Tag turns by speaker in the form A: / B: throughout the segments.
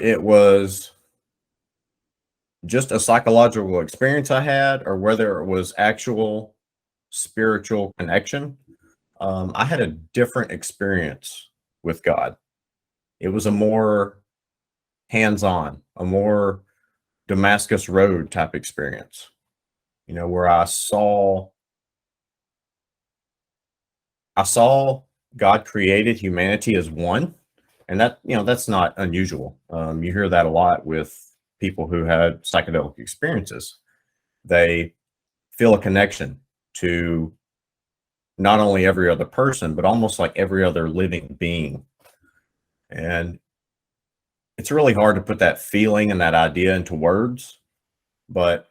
A: it was just a psychological experience I had or whether it was actual spiritual connection, I had a different experience with God. It was a more hands-on, a more Damascus Road type experience, where I saw God created humanity as one, and that's not unusual. You hear that a lot with people who had psychedelic experiences. They feel a connection to not only every other person, but almost like every other living being. And it's really hard to put that feeling and that idea into words, but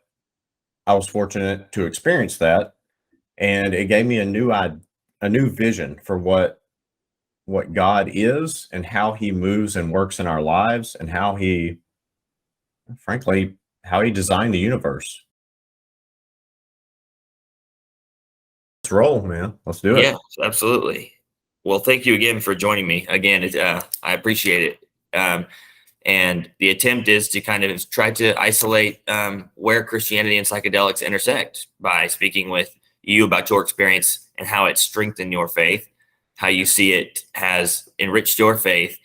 A: I was fortunate to experience that, and it gave me a new vision for what God is and how he moves and works in our lives and frankly, how he designed the universe. Let's roll, man. Let's do it.
B: Yeah, absolutely. Well, thank you again for joining me. Again, I appreciate it. And the attempt is to kind of try to isolate where Christianity and psychedelics intersect by speaking with you about your experience and how it strengthened your faith, how you see it has enriched your faith.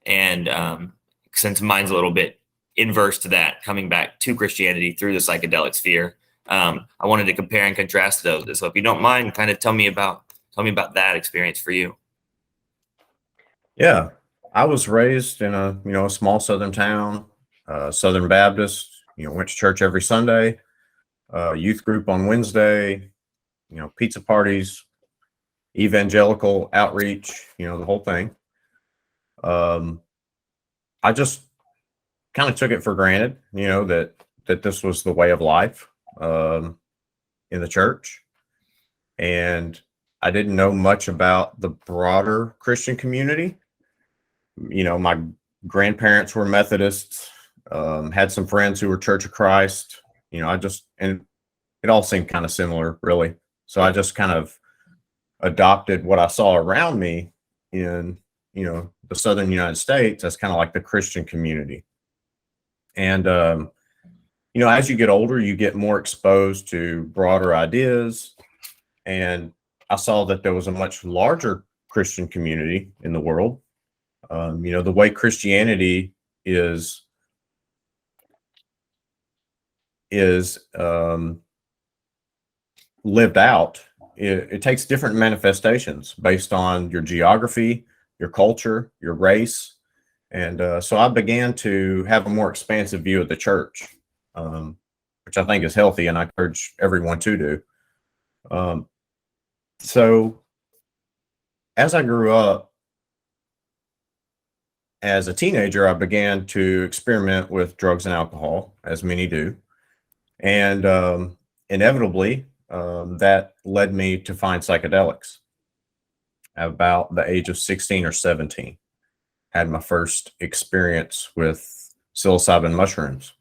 B: And since mine's a little bit inverse to that, coming back to Christianity through the psychedelic sphere, I wanted to compare and contrast those. So if you don't mind, kind of tell me about that experience for you.
A: Yeah. I was raised in a small southern town, Southern Baptist, went to church every Sunday, youth group on Wednesday, pizza parties, evangelical outreach, the whole thing. Um, I just kind of took it for granted, that this was the way of life um, in the church, and I didn't know much about the broader Christian community. My grandparents were Methodists, had some friends who were Church of Christ. And it all seemed kind of similar, really. So I just kind of adopted what I saw around me in, the Southern United States as kind of like the Christian community. And, as you get older, you get more exposed to broader ideas. And I saw that there was a much larger Christian community in the world. The way Christianity is is lived out. It takes different manifestations based on your geography, your culture, your race, and so I began to have a more expansive view of the church, um, which I think is healthy, and I encourage everyone to do. Um, so as I grew up as a teenager, I began to experiment with drugs and alcohol, as many do. And inevitably, that led me to find psychedelics at about the age of 16 or 17. Had my first experience with psilocybin mushrooms.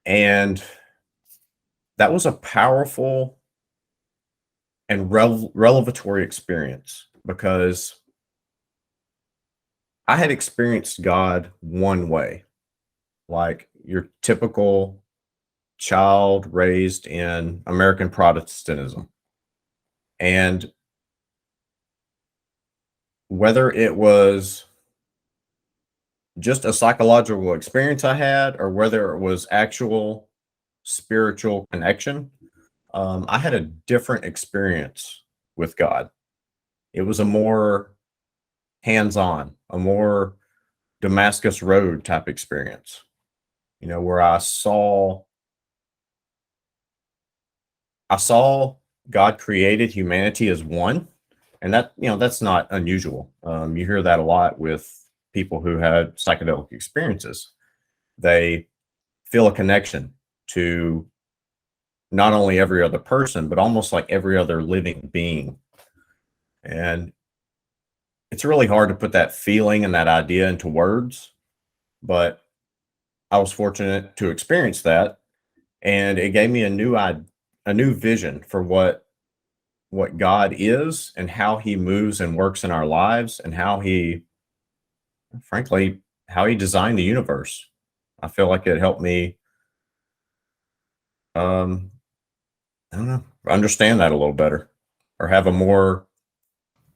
A: And that was a powerful and revelatory experience because I had experienced God one way, like your typical child raised in American Protestantism. And whether it was just a psychological experience I had or whether it was actual spiritual connection, I had a different experience with God. It was a more hands-on, a more Damascus Road type experience, where I saw God created humanity as one, and that's not unusual. You hear that a lot with people who had psychedelic experiences. They feel a connection to not only every other person, but almost like every other living being. And it's really hard to put that feeling and that idea into words, but I was fortunate to experience that, and it gave me a new vision for what God is and how he moves and works in our lives and frankly, he designed the universe. I feel like it helped me, um, I don't know, understand that a little better, or have a more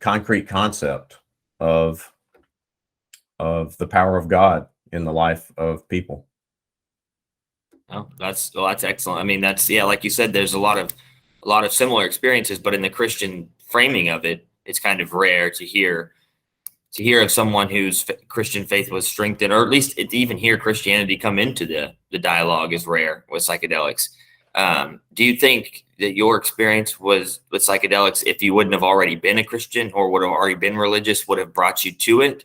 A: concrete concept of the power of God in the life of people.
B: Oh, that's excellent. I mean, that's yeah, like you said, there's a lot of similar experiences, but in the Christian framing of it, it's kind of rare to hear of someone whose Christian faith was strengthened, or at least to even hear Christianity come into the dialogue is rare with psychedelics. Do you think that your experience was with psychedelics, if you wouldn't have already been a Christian or would have already been religious, would have brought you to it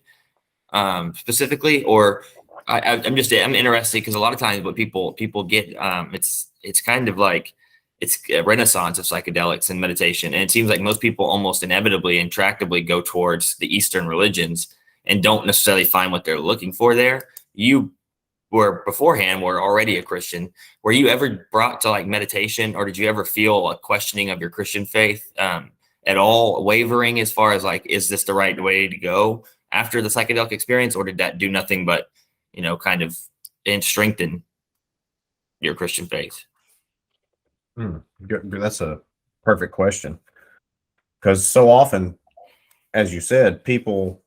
B: specifically? Or I'm interested because a lot of times what people get it's kind of like it's a renaissance of psychedelics and meditation, and it seems like most people almost inevitably and tractably go towards the Eastern religions and don't necessarily find what they're looking for there. You were already a Christian. Were you ever brought to like meditation, or did you ever feel a questioning of your Christian faith at all, wavering as far as like, is this the right way to go after the psychedelic experience, or did that do nothing but, kind of and strengthen your Christian faith?
A: That's a perfect question, because so often, as you said, people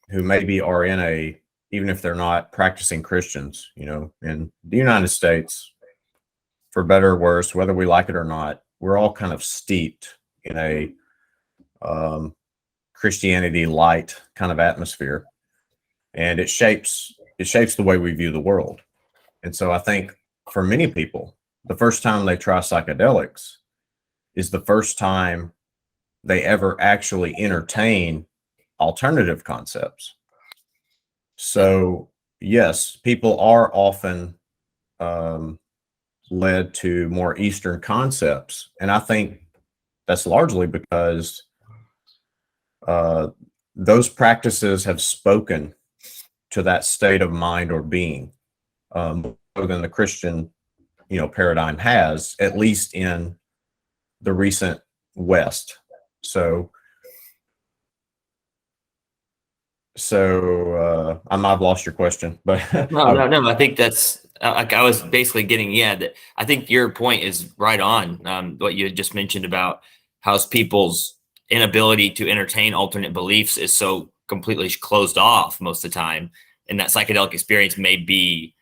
A: who maybe are even if they're not practicing Christians, in the United States, for better or worse, whether we like it or not, we're all kind of steeped in a Christianity light kind of atmosphere, and it shapes the way we view the world. And so I think for many people, the first time they try psychedelics is the first time they ever actually entertain alternative concepts. So yes, people are often led to more Eastern concepts, and I think that's largely because those practices have spoken to that state of mind or being more than the Christian, paradigm has, at least in the recent West. So I might have lost your question, but
B: No. I think that's like I was basically getting, yeah, that I think your point is right on. What you had just mentioned about how people's inability to entertain alternate beliefs is so completely closed off most of the time, and that psychedelic experience may be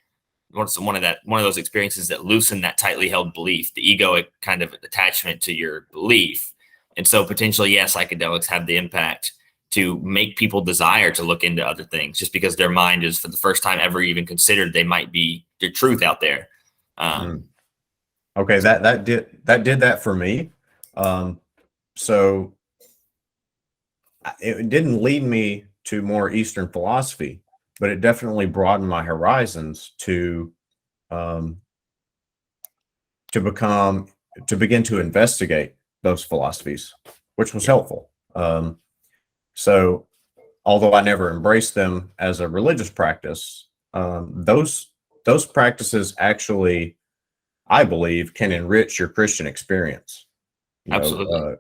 B: one of those experiences that loosen that tightly held belief, the egoic kind of attachment to your belief. And so potentially, yeah, psychedelics have the impact to make people desire to look into other things just because their mind is for the first time ever even considered they might be the truth out there.
A: Okay, that did that for me. So it didn't lead me to more Eastern philosophy, but it definitely broadened my horizons um, to begin to investigate those philosophies, which was helpful. So although I never embraced them as a religious practice, those practices actually, I believe, can enrich your Christian experience.
B: Absolutely.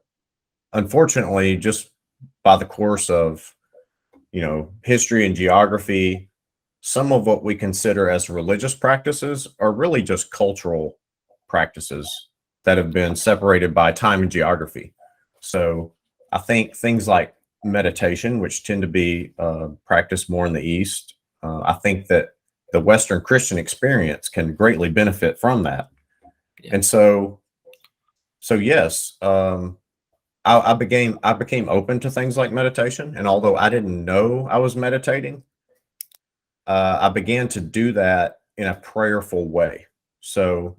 A: Unfortunately, just by the course of history and geography, some of what we consider as religious practices are really just cultural practices that have been separated by time and geography. So I think things like meditation, which tend to be practiced more in the East, I think that the Western Christian experience can greatly benefit from that.
B: Yeah.
A: And so yes, I became open to things like meditation, and although I didn't know I was meditating, I began to do that in a prayerful way. So,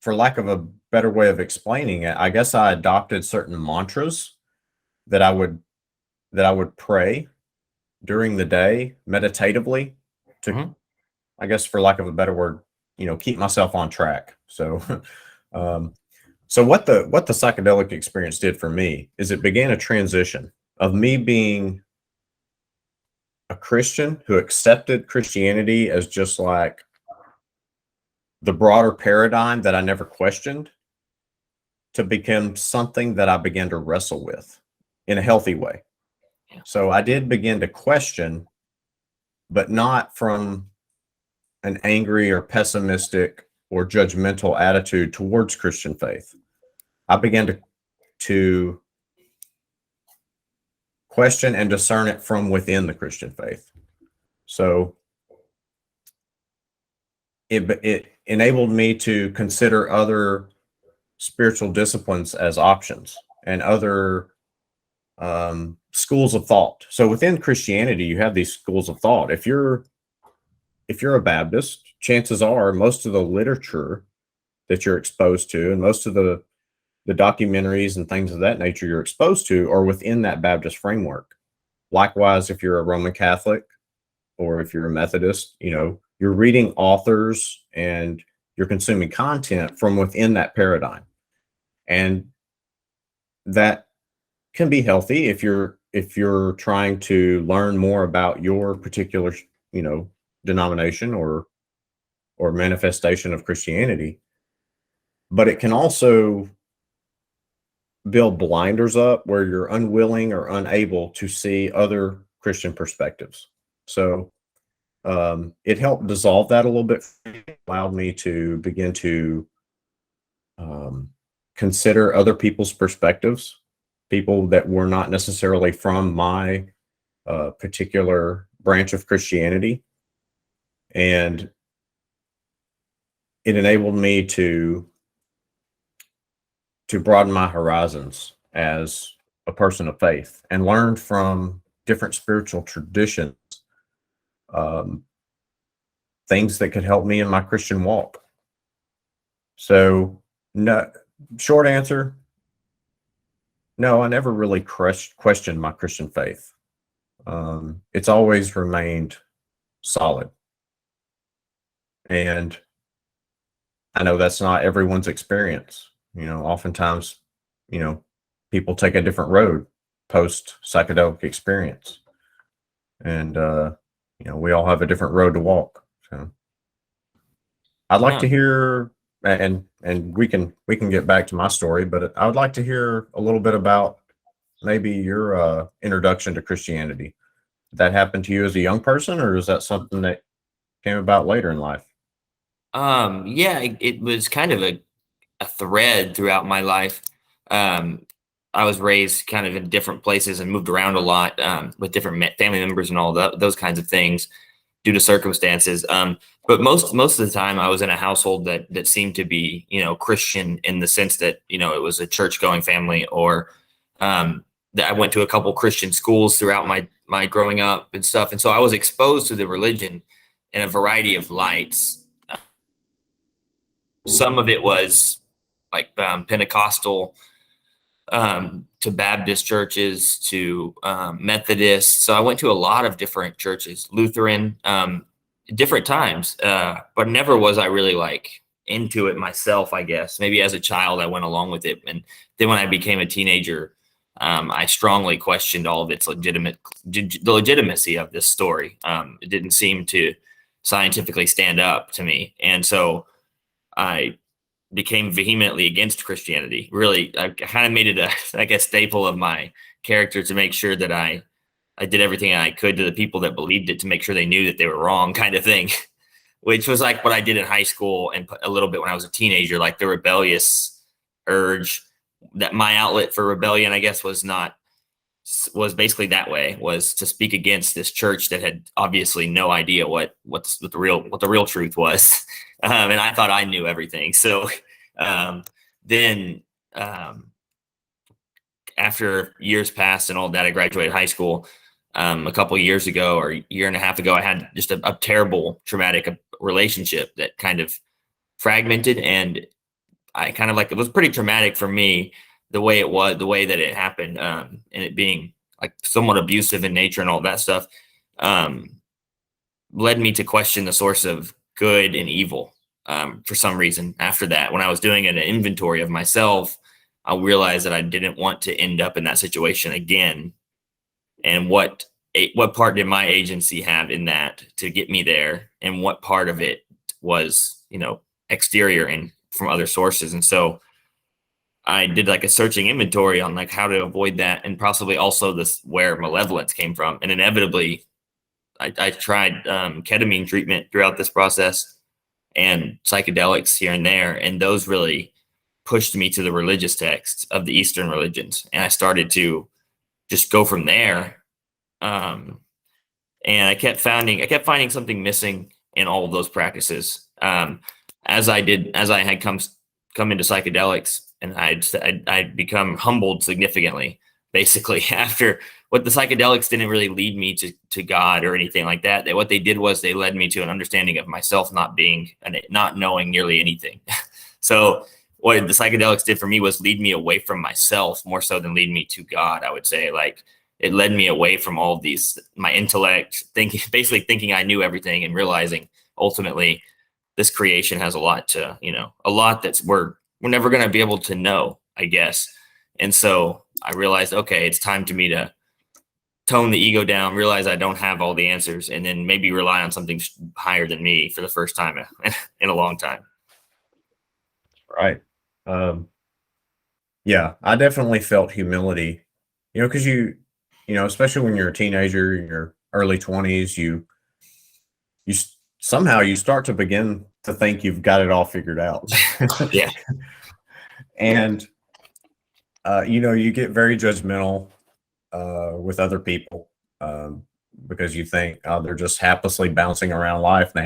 A: for lack of a better way of explaining it, I guess I adopted certain mantras that I would pray during the day meditatively to, I guess, for lack of a better word, keep myself on track. So, um, so what the psychedelic experience did for me is it began a transition of me being a Christian who accepted Christianity as just like the broader paradigm that I never questioned, to become something that I began to wrestle with in a healthy way.
B: Yeah.
A: So I did begin to question but not from an angry or pessimistic or judgmental attitude towards Christian faith. I began to question and discern it from within the Christian faith. So it enabled me to consider other spiritual disciplines as options and other schools of thought. So within Christianity, you have these schools of thought. If you're a Baptist, chances are most of the literature that you're exposed to and most of the documentaries and things of that nature you're exposed to are within that Baptist framework. Likewise, if you're a Roman Catholic or if you're a Methodist, you're reading authors and you're consuming content from within that paradigm. And that can be healthy if you're trying to learn more about your particular, denomination or manifestation of Christianity. But it can also build blinders up where you're unwilling or unable to see other Christian perspectives. So it helped dissolve that a little bit, allowed me to begin to consider other people's perspectives, people that were not necessarily from my particular branch of Christianity. And it enabled me to broaden my horizons as a person of faith and learn from different spiritual traditions, things that could help me in my Christian walk. So, no, short answer, no, I never really questioned my Christian faith. It's always remained solid. And I know that's not everyone's experience. Oftentimes, people take a different road post psychedelic experience. And, we all have a different road to walk. So I'd like to hear, and we can get back to my story, but I would like to hear a little bit about maybe your introduction to Christianity. Did that happen to you as a young person, or is that something that came about later in life?
B: Yeah, it was kind of a thread throughout my life. I was raised kind of in different places and moved around a lot with different family members and all those kinds of things due to circumstances. But most of the time I was in a household that seemed to be, Christian in the sense that, it was a church going family, or that I went to a couple Christian schools throughout my growing up and stuff. And so I was exposed to the religion in a variety of lights. Some of it was like Pentecostal to Baptist churches to Methodist. So I went to a lot of different churches, Lutheran, different times, but never was I really like into it myself, I guess. Maybe as a child, I went along with it. And then when I became a teenager, I strongly questioned all of its the legitimacy of this story. It didn't seem to scientifically stand up to me. And so I became vehemently against Christianity. Really, I kind of made it a staple of my character to make sure that I did everything I could to the people that believed it to make sure they knew that they were wrong, kind of thing, which was like what I did in high school and a little bit when I was a teenager, like the rebellious urge that my outlet for rebellion, I guess, was basically that way, was to speak against this church that had obviously no idea what the real truth was. And I thought I knew everything. So then after years passed and all that, I graduated high school a couple of years ago, or a year and a half ago. I had just a terrible traumatic relationship that kind of fragmented, and I kind of it was pretty traumatic for me, the way that it happened, and it being like somewhat abusive in nature and all that stuff, led me to question the source of good and evil. For some reason, after that, when I was doing an inventory of myself, I realized that I didn't want to end up in that situation again. And what part did my agency have in that to get me there? And what part of it was, exterior and from other sources? And so I did a searching inventory on how to avoid that, and possibly also where malevolence came from. And inevitably I tried ketamine treatment throughout this process and psychedelics here and there, and those really pushed me to the religious texts of the Eastern religions, and I started to just go from there. And I kept finding something missing in all of those practices. As I had come into psychedelics, and I'd become humbled significantly, basically after what the psychedelics didn't really lead me to God or anything like that. What they did was they led me to an understanding of myself not knowing nearly anything. So what the psychedelics did for me was lead me away from myself more so than lead me to God, I would say. Like, it led me away from all of these, my intellect, basically thinking I knew everything, and realizing ultimately this creation has a lot that's we're never going to be able to know, I guess. And so I realized, okay, it's time to me to tone the ego down, realize I don't have all the answers, and then maybe rely on something higher than me for the first time in a long time.
A: Right. Yeah, I definitely felt humility, because especially when you're a teenager in your early 20s, somehow you start to begin to think you've got it all figured out.
B: Yeah.
A: And you get very judgmental with other people, because you think, oh, they're just haplessly bouncing around life, and they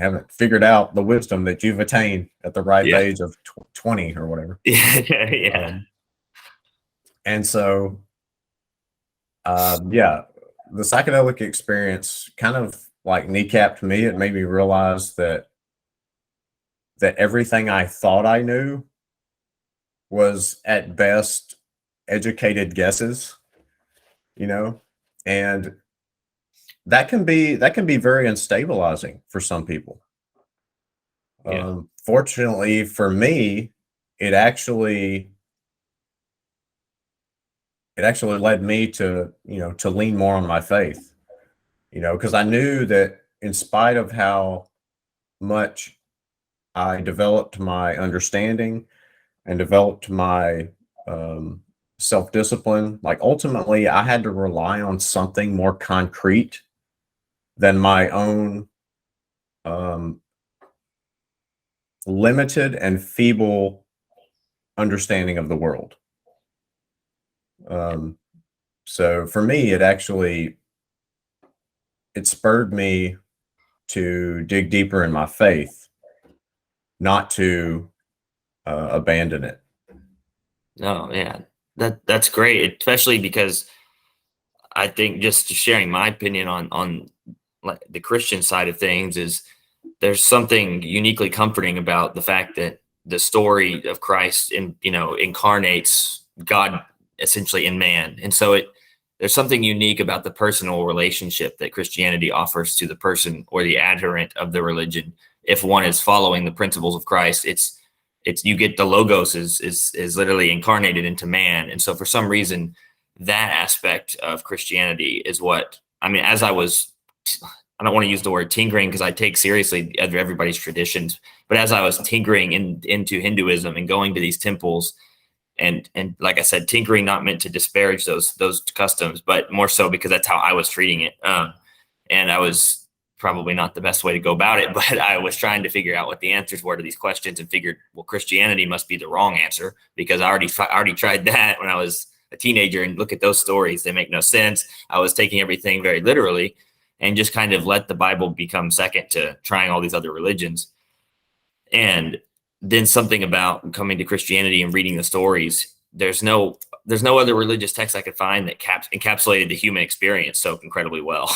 A: haven't figured out the wisdom that you've attained at the ripe age of 20 or whatever.
B: Yeah.
A: And so, the psychedelic experience kind of like kneecapped me. It made me realize that everything I thought I knew was at best educated guesses, and that can be very unstabilizing for some people. Fortunately for me, it actually led me to lean more on my faith, because I knew that in spite of how much I developed my understanding and developed my self-discipline, like ultimately I had to rely on something more concrete than my own limited and feeble understanding of the world. So for me, it spurred me to dig deeper in my faith, not to abandon it.
B: No, yeah, that's great, especially because I think, just sharing my opinion on like the Christian side of things, is there's something uniquely comforting about the fact that the story of Christ incarnates God essentially in man. And so there's something unique about the personal relationship that Christianity offers to the person or the adherent of the religion. If one is following the principles of Christ, it's you get the logos is literally incarnated into man. And so for some reason, that aspect of Christianity is what, I mean, as I don't want to use the word tinkering because I take seriously everybody's traditions, but as I was tinkering into Hinduism and going to these temples, and like I said, tinkering, not meant to disparage those customs, but more so because that's how I was treating it. And I was probably not the best way to go about it, but I was trying to figure out what the answers were to these questions, and figured, well, Christianity must be the wrong answer, because I already tried that when I was a teenager, and look at those stories. They make no sense. I was taking everything very literally, and just kind of let the Bible become second to trying all these other religions. And then something about coming to Christianity and reading the stories, there's no other religious text I could find that encapsulated the human experience so incredibly well.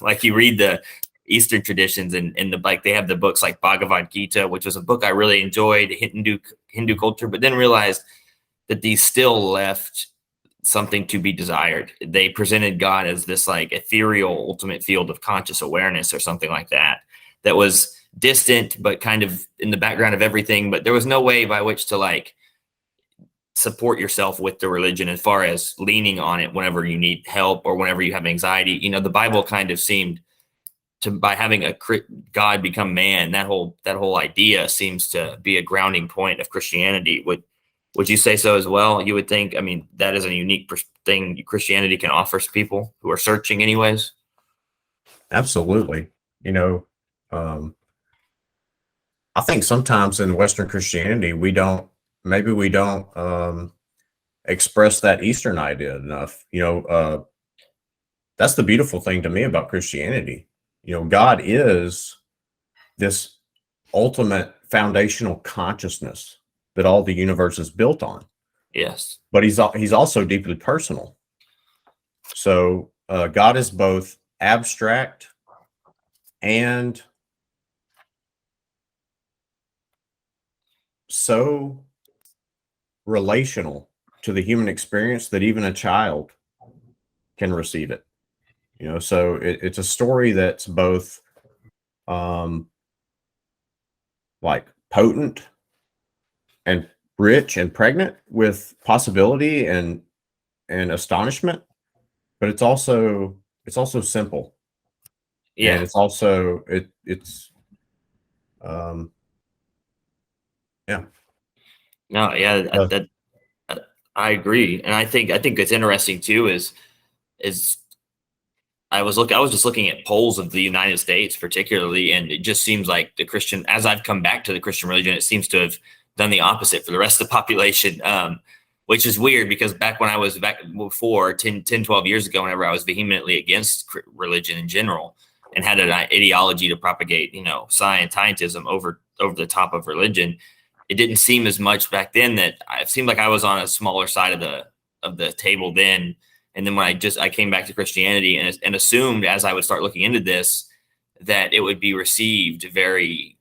B: Like, you read the Eastern traditions, and they have the books like Bhagavad Gita, which was a book I really enjoyed, Hindu culture, but then realized that these still left something to be desired. They presented God as this like ethereal ultimate field of conscious awareness or something like that was distant, but kind of in the background of everything. But there was no way by which to like support yourself with the religion as far as leaning on it whenever you need help or whenever you have anxiety. The Bible kind of seemed to, by having a God become man, that whole idea seems to be a grounding point of Christianity. Would you say so as well? You would think, I mean, that is a unique thing Christianity can offer people who are searching anyways.
A: Absolutely. You know, um, I think sometimes in Western Christianity, maybe we don't express that Eastern idea enough. That's the beautiful thing to me about Christianity. God is this ultimate foundational consciousness that all the universe is built on,
B: Yes.
A: but he's also deeply personal. So God is both abstract and so relational to the human experience that even a child can receive it. So it's a story that's both um, like potent and rich and pregnant with possibility and astonishment, but it's also simple, and
B: Yeah.
A: it's um, yeah.
B: No, yeah,
A: Uh,
B: uh, I agree. And I think it's interesting too is I was just looking at polls of the United States particularly, and it just seems like as I've come back to the Christian religion, it seems to have done the opposite for the rest of the population. Which is weird because back when I was back before 12 years ago, whenever I was vehemently against religion in general and had an ideology to propagate, scientism over the top of religion, it didn't seem as much back then. That it seemed like I was on a smaller side of the table then. And then when I came back to Christianity and assumed as I would start looking into this that it would be received very,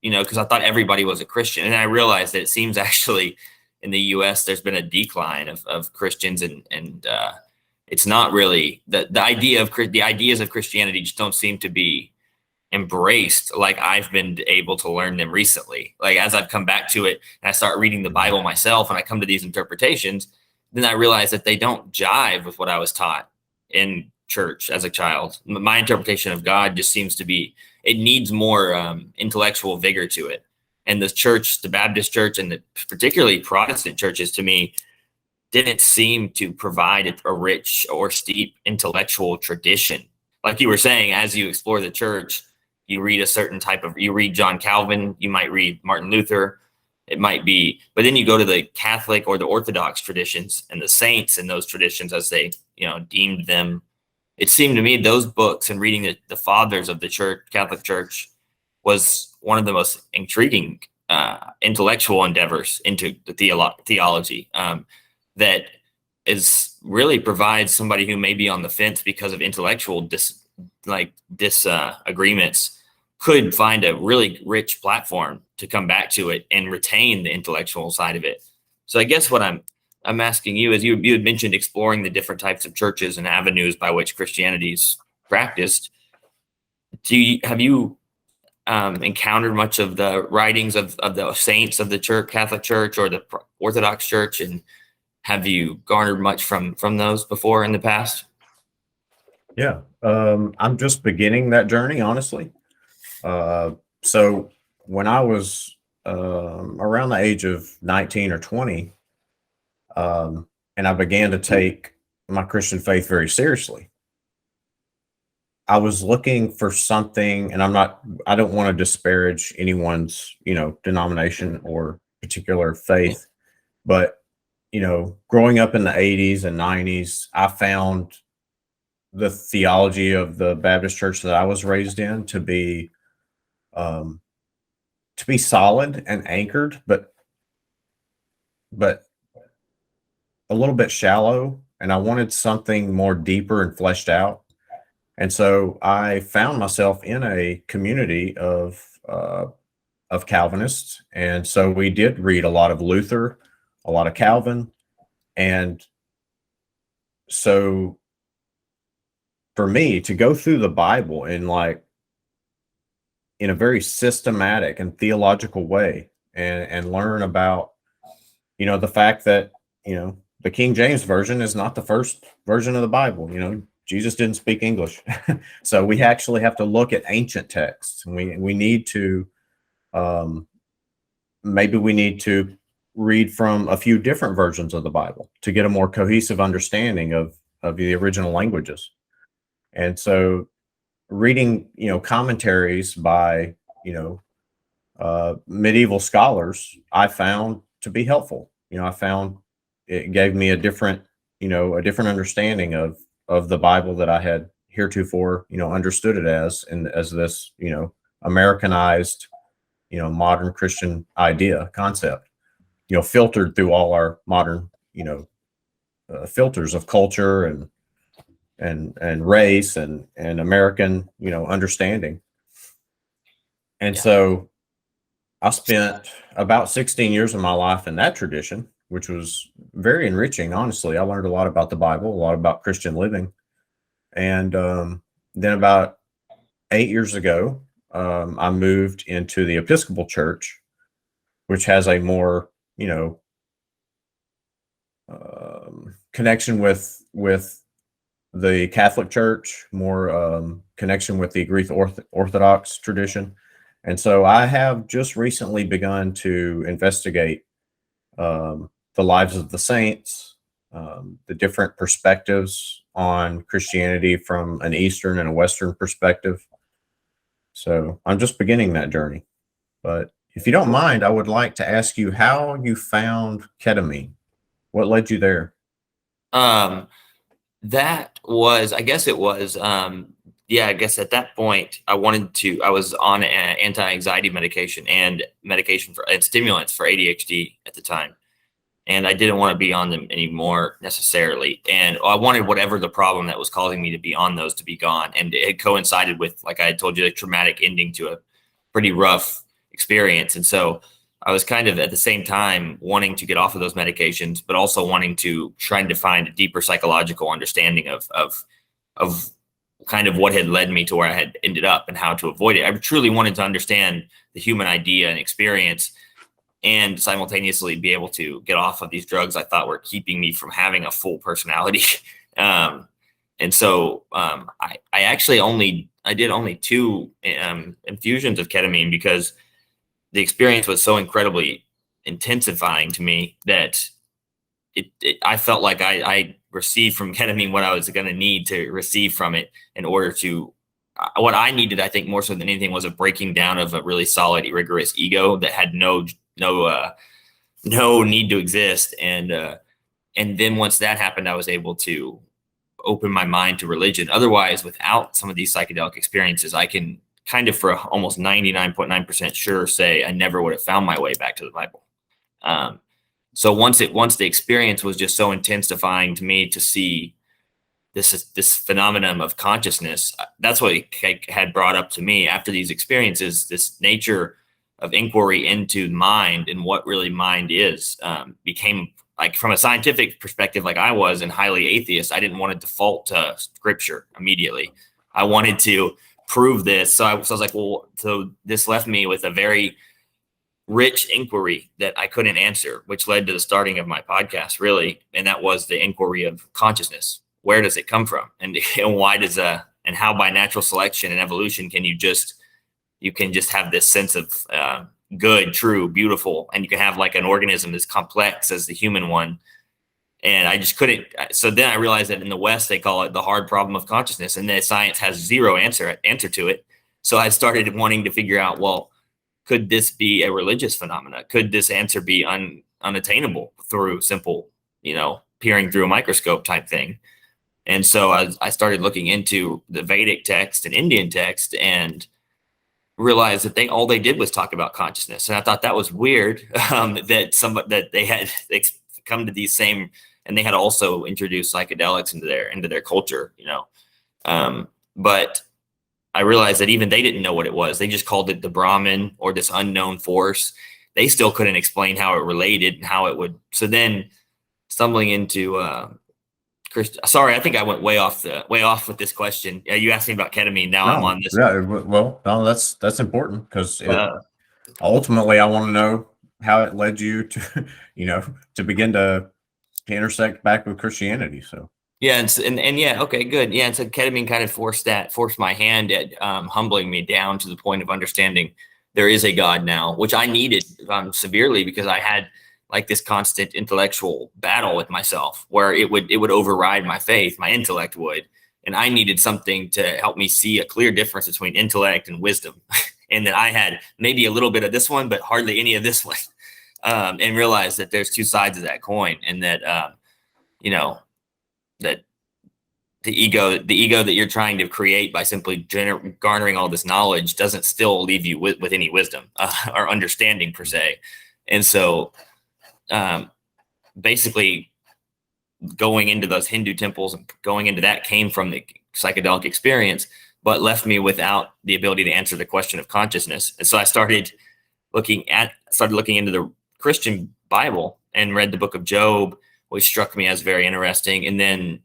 B: because I thought everybody was a Christian, and I realized that it seems actually in the U.S. there's been a decline of Christians, and it's not really the ideas of Christianity just don't seem to be embraced like I've been able to learn them recently. Like as I've come back to it and I start reading the Bible myself and I come to these interpretations, then I realize that they don't jive with what I was taught in church as a child. My interpretation of God just seems to be, it needs more intellectual vigor to it. And the church, the Baptist church, and particularly Protestant churches, to me, didn't seem to provide a rich or steep intellectual tradition. Like you were saying, as you explore the church, you read you read John Calvin, you might read Martin Luther, it might be, but then you go to the Catholic or the Orthodox traditions and the saints in those traditions as they, deemed them. It seemed to me those books and reading the fathers of the church, Catholic Church, was one of the most intriguing intellectual endeavors into the theology. That is really provides somebody who may be on the fence because of intellectual disagreements could find a really rich platform to come back to it and retain the intellectual side of it. So I guess what I'm asking you is you had mentioned exploring the different types of churches and avenues by which Christianity's practiced. Have you encountered much of the writings of the saints of the church, Catholic Church or the Orthodox Church, and have you garnered much from those before in the past?
A: yeah. I'm just beginning that journey, honestly. So when I was around the age of 19 or 20, and I began to take my Christian faith very seriously, I was looking for something, and I don't want to disparage anyone's, denomination or particular faith, but, growing up in the 80s and 90s, I found the theology of the Baptist church that I was raised in um, to be solid and anchored, but a little bit shallow, and I wanted something more deeper and fleshed out. And so I found myself in a community of Calvinists, and so we did read a lot of Luther, a lot of Calvin, and so for me to go through the Bible in a very systematic and theological way, and learn about the fact that the King James version is not the first version of the Bible. Jesus didn't speak English. So we actually have to look at ancient texts, and we need to um, maybe we need to read from a few different versions of the Bible to get a more cohesive understanding of the original languages. And so reading, commentaries by, medieval scholars, I found to be helpful. I found it gave me a different understanding of the Bible that I had heretofore, understood it as this, Americanized, modern Christian idea concept, filtered through all our modern, filters of culture and race and American, understanding. And
B: Yeah.
A: so I spent about 16 years of my life in that tradition, which was very enriching. Honestly, I learned a lot about the Bible, a lot about Christian living. And then about 8 years ago, I moved into the Episcopal Church, which has a more, connection with the Catholic Church, more connection with the Greek Orthodox tradition. And so I have just recently begun to investigate the lives of the saints, the different perspectives on Christianity from an Eastern and a Western perspective. So I'm just beginning that journey. But if you don't mind, I would like to ask you how you found ketamine. What led you there?
B: That was, I guess it was, yeah, I guess at that point I was on an anti-anxiety medication and and stimulants for ADHD at the time. And I didn't want to be on them anymore necessarily. And I wanted whatever the problem that was causing me to be on those to be gone. And it had coincided with, like I had told you, a traumatic ending to a pretty rough experience. And so I was kind of at the same time wanting to get off of those medications, but also trying to find a deeper psychological understanding of kind of what had led me to where I had ended up and how to avoid it. I truly wanted to understand the human idea and experience, and simultaneously be able to get off of these drugs I thought were keeping me from having a full personality. And so I did only 2 infusions of ketamine because the experience was so incredibly intensifying to me that I felt like I received from ketamine what I was going to need to receive from it in order to, what I needed, I think more so than anything, was a breaking down of a really solid, rigorous ego that had no need to exist. And then once that happened, I was able to open my mind to religion. Otherwise, without some of these psychedelic experiences, I can kind of, for almost 99.9% sure, say I never would have found my way back to the Bible. So once the experience was just so intensifying to me to see this phenomenon of consciousness, that's what it had brought up to me after these experiences. This nature of inquiry into mind and what really mind is became, like, from a scientific perspective, like I was, and highly atheist, I didn't want to default to scripture immediately. I wanted to prove this. So I was like, well, so this left me with a very rich inquiry that I couldn't answer, which led to the starting of my podcast, really. And that was the inquiry of consciousness. Where does it come from? And why does and how by natural selection and evolution can you can just have this sense of good, true, beautiful, and you can have like an organism as complex as the human one. And I just couldn't. So then I realized that in the West, they call it the hard problem of consciousness, and that science has zero answer to it. So I started wanting to figure out, well, could this be a religious phenomena? Could this answer be unattainable through simple, peering through a microscope type thing? And so I started looking into the Vedic text and Indian text, and realized that all they did was talk about consciousness. And I thought that was weird, that they had come to these same, and they had also introduced psychedelics into their culture, but I realized that even they didn't know what it was. They just called it the Brahman, or this unknown force. They still couldn't explain how it related and how it would. So then, stumbling into sorry, I think I went way off with this question. You asked me about ketamine. Now I'm on this.
A: Yeah, well, no, that's important, because ultimately I want to know how it led you to, to begin to intersect back with Christianity. So
B: yeah, and yeah, okay, good. Yeah, and so ketamine kind of forced my hand at humbling me down to the point of understanding there is a God now, which I needed severely, because I had like this constant intellectual battle with myself where it would override my faith, my intellect would. And I needed something to help me see a clear difference between intellect and wisdom. And that I had maybe a little bit of this one, but hardly any of this one. And realized that there's two sides of that coin, and that, that the ego that you're trying to create by simply garnering all this knowledge doesn't still leave you with any wisdom or understanding per se. And so basically going into those Hindu temples and going into that came from the psychedelic experience, but left me without the ability to answer the question of consciousness. And so I started looking into the Christian Bible and read the book of Job, which struck me as very interesting. And then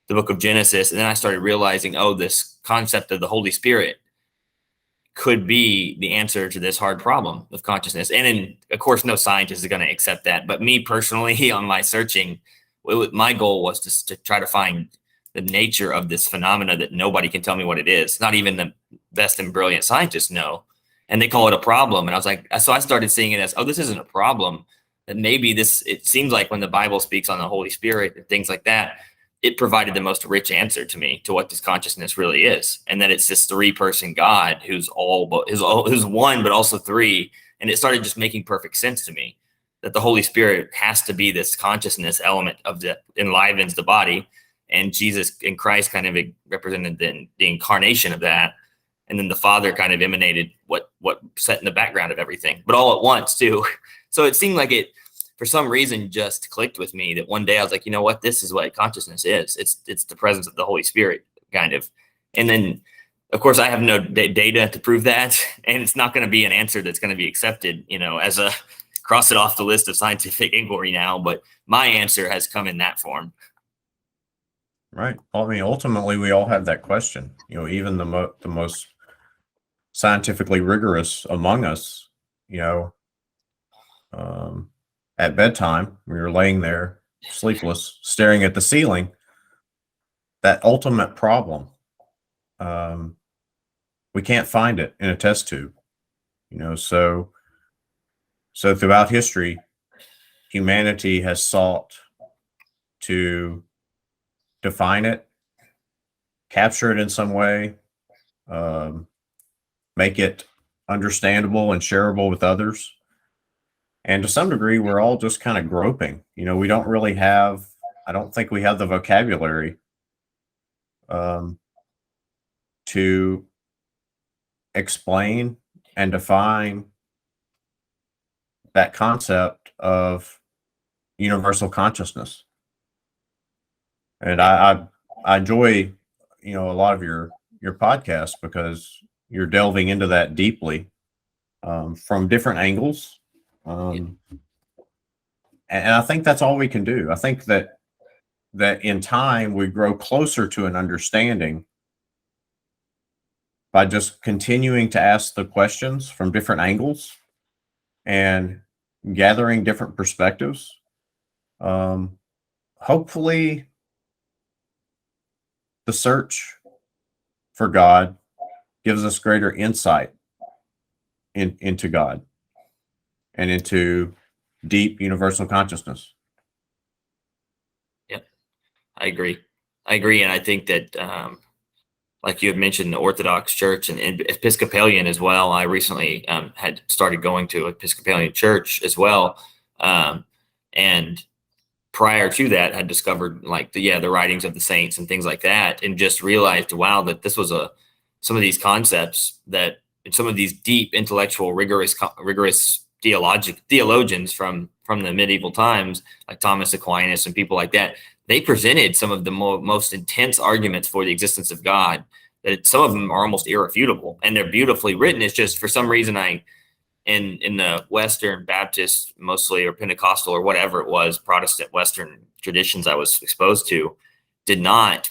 B: the book of Genesis. And then I started realizing, this concept of the Holy Spirit could be the answer to this hard problem of consciousness. And of course, no scientist is going to accept that. But me personally, on my searching, my goal was to try to find the nature of this phenomena that nobody can tell me what it is. Not even the best and brilliant scientists know. And they call it a problem. And I was like, so I started seeing it as, this isn't a problem. That maybe it seems like when the Bible speaks on the Holy Spirit and things like that, it provided the most rich answer to me to what this consciousness really is. And that it's this 3-person God who's one, but also 3. And it started just making perfect sense to me that the Holy Spirit has to be this consciousness element that enlivens the body. And Jesus and Christ kind of represented the incarnation of that. And then the Father kind of emanated what set in the background of everything, but all at once too. So it seemed like it, for some reason, just clicked with me that one day I was like, you know what, this is what consciousness is. It's the presence of the Holy Spirit, kind of. And then, of course, I have no data to prove that, and it's not going to be an answer that's going to be accepted, as a cross it off the list of scientific inquiry now. But my answer has come in that form.
A: Right. Well, I mean, ultimately, we all have that question. Even the most scientifically rigorous among us, at bedtime, when you're laying there sleepless, staring at the ceiling, that ultimate problem, we can't find it in a test tube, so throughout history, humanity has sought to define it, capture it in some way, make it understandable and shareable with others. And to some degree, we're all just kind of groping. We don't really have, I don't think we have the vocabulary to explain and define that concept of universal consciousness. And I enjoy, a lot of your podcasts because you're delving into that deeply from different angles. And I think that's all we can do. I think that in time we grow closer to an understanding by just continuing to ask the questions from different angles and gathering different perspectives. Hopefully the search for God gives us greater insight into God and into deep universal consciousness.
B: Yep, I agree. And I think that, like you had mentioned, the Orthodox Church and Episcopalian as well. I recently had started going to Episcopalian church as well. And prior to that, had discovered the writings of the saints and things like that, and just realized, wow, that this was some of these concepts that some of these deep intellectual, rigorous theologians from the medieval times, like Thomas Aquinas and people like that, they presented some of the most intense arguments for the existence of God, that some of them are almost irrefutable, and they're beautifully written. It's just, for some reason, in the Western Baptist mostly, or Pentecostal, or whatever it was, Protestant Western traditions I was exposed to, did not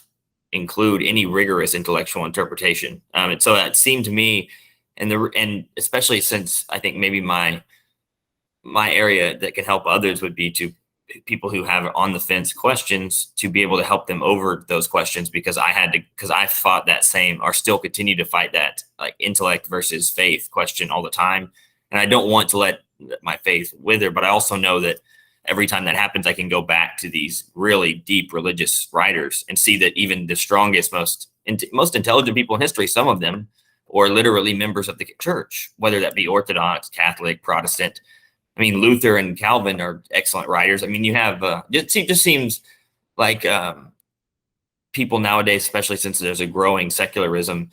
B: include any rigorous intellectual interpretation. And so that seemed to me, and especially since I think maybe my area that can help others would be to people who have on the fence questions, to be able to help them over those questions, because I fought that same, or still continue to fight that, like, intellect versus faith question all the time. And I don't want to let my faith wither, but I also know that every time that happens, I can go back to these really deep religious writers and see that even the strongest, most intelligent people in history, some of them, or literally members of the church, whether that be Orthodox, Catholic, Protestant. I mean, Luther and Calvin are excellent writers. I mean, you have it just seems like people nowadays, especially since there's a growing secularism,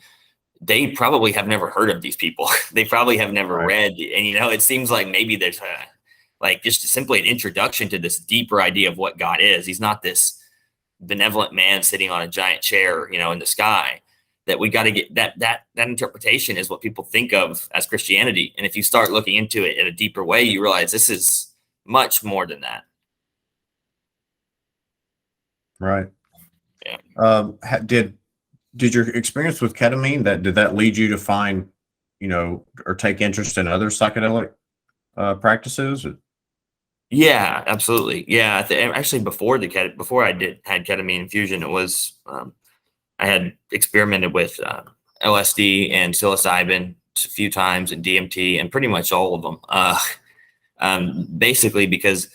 B: they probably have never heard of these people. They probably have never read, and it seems like maybe there's like just simply an introduction to this deeper idea of what God is. He's not this benevolent man sitting on a giant chair, in the sky. That we got to get that interpretation is what people think of as Christianity. And if you start looking into it in a deeper way, you realize this is much more than that.
A: Right.
B: Yeah.
A: Did your experience with ketamine, did that lead you to find, or take interest in other psychedelic practices?
B: Yeah, absolutely. Yeah. Actually, before I had ketamine infusion, it was, I had experimented with LSD and psilocybin a few times, and DMT, and pretty much all of them. Basically because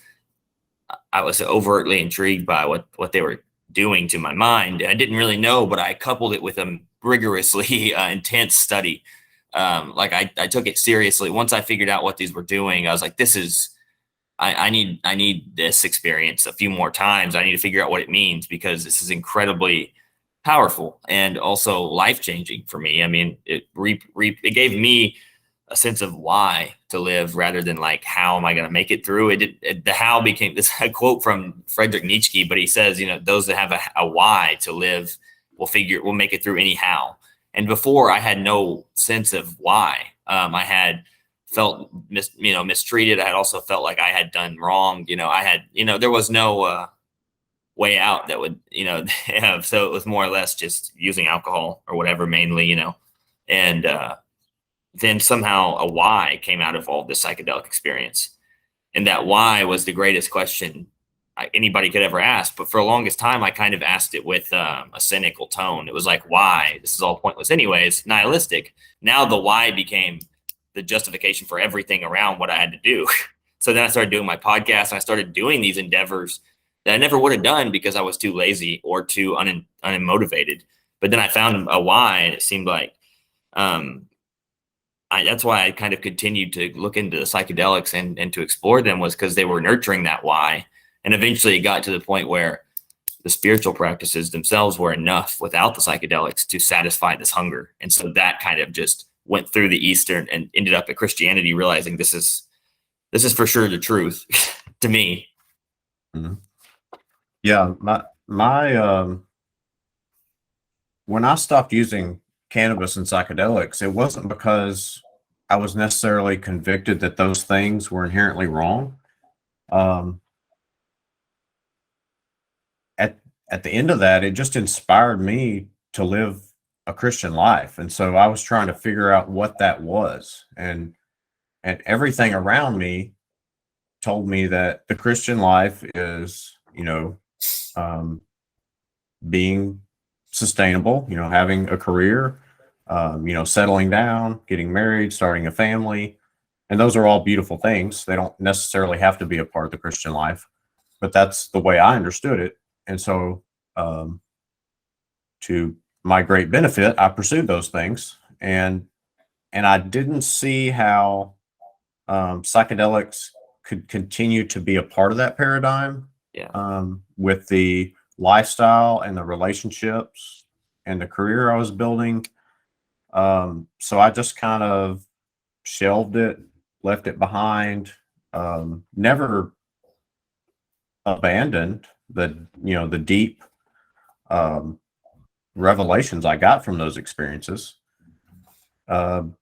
B: I was overtly intrigued by what they were doing to my mind. I didn't really know, but I coupled it with a rigorously intense study. Like I took it seriously. Once I figured out what these were doing, I was like, I need this experience a few more times. I need to figure out what it means, because this is incredibly powerful and also life-changing for me. I mean, it gave me a sense of why to live rather than like, how am I going to make it through it? The how became this a quote from Friedrich Nietzsche, but he says, those that have a why to live will make it through anyhow. And before, I had no sense of why. I had felt mistreated. I had also felt like I had done wrong. There was no way out that would, have. So it was more or less just using alcohol or whatever, mainly, and then somehow a why came out of all this psychedelic experience. And that why was the greatest question anybody could ever ask. But for the longest time, I kind of asked it with a cynical tone. It was like, why? This is all pointless anyways, nihilistic. Now the why became the justification for everything around what I had to do. So then I started doing my podcast, and I started doing these endeavors that I never would have done because I was too lazy or too unmotivated. But then I found a why, and it seemed like that's why I kind of continued to look into the psychedelics and to explore them, was because they were nurturing that why. And eventually it got to the point where the spiritual practices themselves were enough without the psychedelics to satisfy this hunger. And so that kind of just went through the Eastern and ended up at Christianity, realizing this is for sure the truth to me.
A: Mm-hmm. Yeah. My when I stopped using cannabis and psychedelics, it wasn't because I was necessarily convicted that those things were inherently wrong. At the end of that, it just inspired me to live a Christian life. And so I was trying to figure out what that was. And everything around me told me that the Christian life is, being sustainable, having a career, settling down, getting married, starting a family. And those are all beautiful things. They don't necessarily have to be a part of the Christian life, but that's the way I understood it. And so, to my great benefit, I pursued those things, and I didn't see how psychedelics could continue to be a part of that paradigm.
B: Yeah.
A: With the lifestyle and the relationships and the career I was building. So I just kind of shelved it, left it behind, never abandoned the deep revelations I got from those experiences. And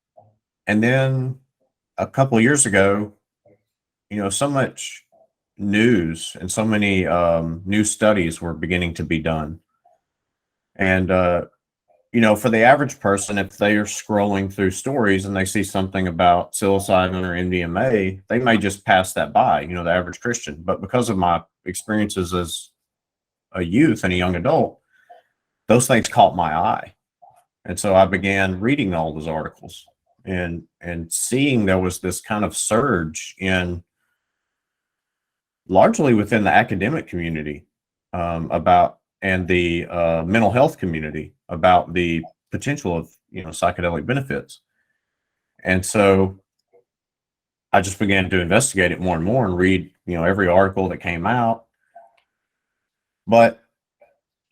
A: then a couple of years ago, so much news and so many new studies were beginning to be done. And, for the average person, if they are scrolling through stories and they see something about psilocybin or MDMA, they may just pass that by, the average Christian. But because of my experiences as a youth and a young adult, those things caught my eye. And so I began reading all those articles and seeing there was this kind of surge in largely within the academic community, about, and the mental health community, about the potential of, psychedelic benefits. And so I just began to investigate it more and more and read, every article that came out, but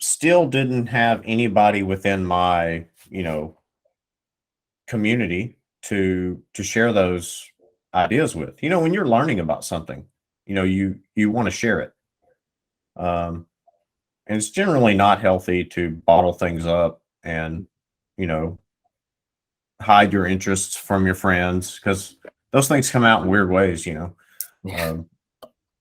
A: still didn't have anybody within my, community to share those ideas with. When you're learning about something, you want to share it. Um, and it's generally not healthy to bottle things up and, you know, hide your interests from your friends, because those things come out in weird ways.
B: Yeah.
A: Um,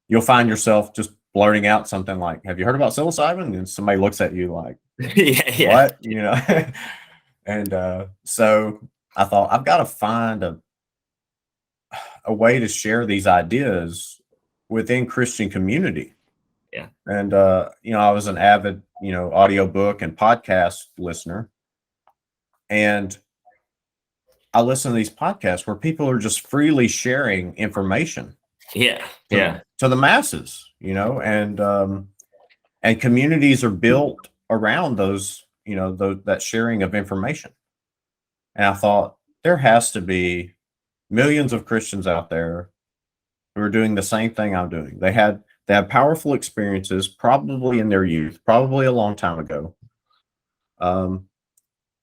A: you'll find yourself just blurting out something like, "Have you heard about psilocybin?" And somebody looks at you like,
B: Yeah. Yeah.
A: "What?" And so I thought, I've got to find a way to share these ideas within Christian community.
B: Yeah.
A: And I was an avid, audiobook and podcast listener. And I listen to these podcasts where people are just freely sharing information
B: Yeah.
A: to,
B: Yeah.
A: to the masses, and communities are built around those, that sharing of information. And I thought, there has to be millions of Christians out there who are doing the same thing I'm doing. They have powerful experiences, probably in their youth, probably a long time ago, um,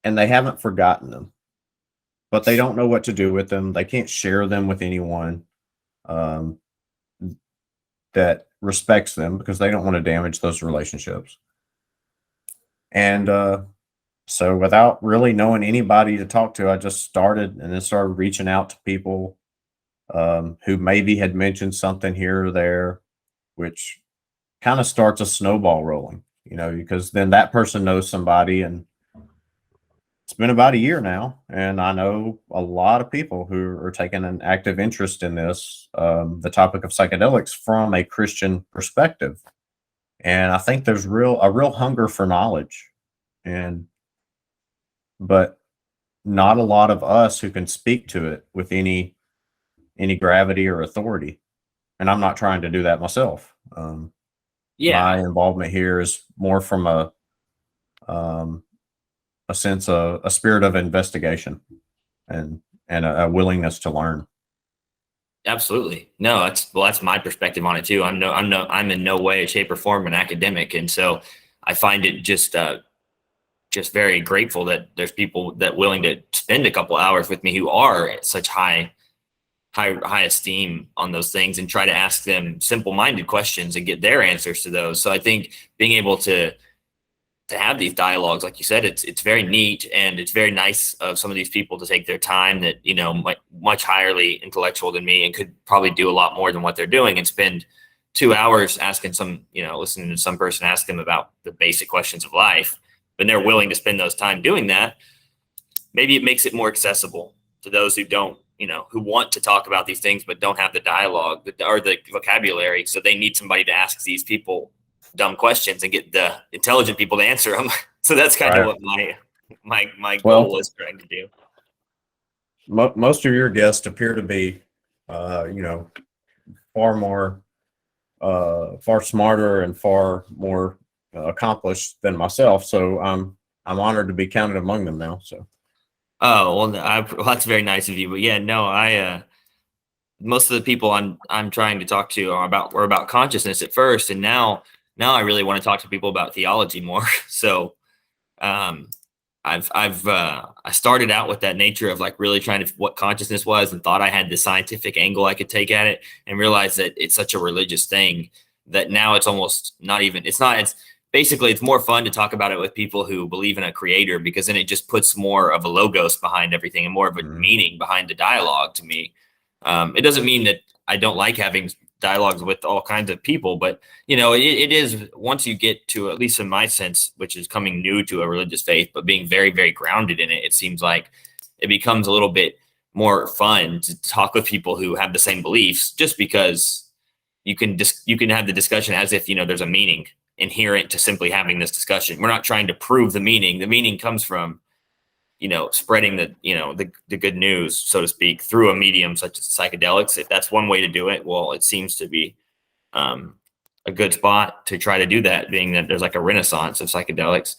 A: and they haven't forgotten them, but they don't know what to do with them. They can't share them with anyone um, that respects them, because they don't want to damage those relationships. And so, without really knowing anybody to talk to, I just started reaching out to people who maybe had mentioned something here or there, which kind of starts a snowball rolling, because then that person knows somebody. And it's been about a year now, and I know a lot of people who are taking an active interest in this, the topic of psychedelics, from a Christian perspective. And I think there's a real hunger for knowledge, and but not a lot of us who can speak to it with any gravity or authority. And I'm not trying to do that myself.
B: Yeah.
A: My involvement here is more from um, a sense of a spirit of investigation, and a willingness to learn.
B: Absolutely. No, that's my perspective on it too. I'm in no way, shape, or form an academic, and so I find it just very grateful that there's people that willing to spend a couple hours with me who are at such high esteem on those things, and try to ask them simple-minded questions and get their answers to those. So I think being able to have these dialogues, like you said, it's very neat, and it's very nice of some of these people to take their time, that much higherly intellectual than me and could probably do a lot more than what they're doing, and spend 2 hours asking listening to some person ask them about the basic questions of life, but they're willing to spend those time doing that. Maybe it makes it more accessible to those who don't, who want to talk about these things but don't have the dialogue or the vocabulary, so they need somebody to ask these people dumb questions and get the intelligent people to answer them. So that's kind of
A: Right.
B: what my
A: Well,
B: goal was trying to do.
A: most of your guests appear to be, far more, far smarter and far more accomplished than myself. So I'm honored to be counted among them now. So
B: Oh, well, well, that's very nice of you. But yeah, no, most of the people I'm trying to talk to were about consciousness at first, and now I really want to talk to people about theology more. So um, I started out with that nature of like really trying to what consciousness was, and thought I had the scientific angle I could take at it, and realized that it's such a religious thing that now it's almost not even, it's basically, it's more fun to talk about it with people who believe in a creator, because then it just puts more of a logos behind everything and more of a meaning behind the dialogue to me. It doesn't mean that I don't like having dialogues with all kinds of people, but it is, once you get to, at least in my sense, which is coming new to a religious faith, but being very, very grounded in it, it seems like it becomes a little bit more fun to talk with people who have the same beliefs, just because you can have the discussion as if there's a meaning inherent to simply having this discussion. We're not trying to prove the meaning. The meaning comes from spreading the good news, so to speak, through a medium such as psychedelics. If that's one way to do it, well, it seems to be a good spot to try to do that, being that there's like a renaissance of psychedelics.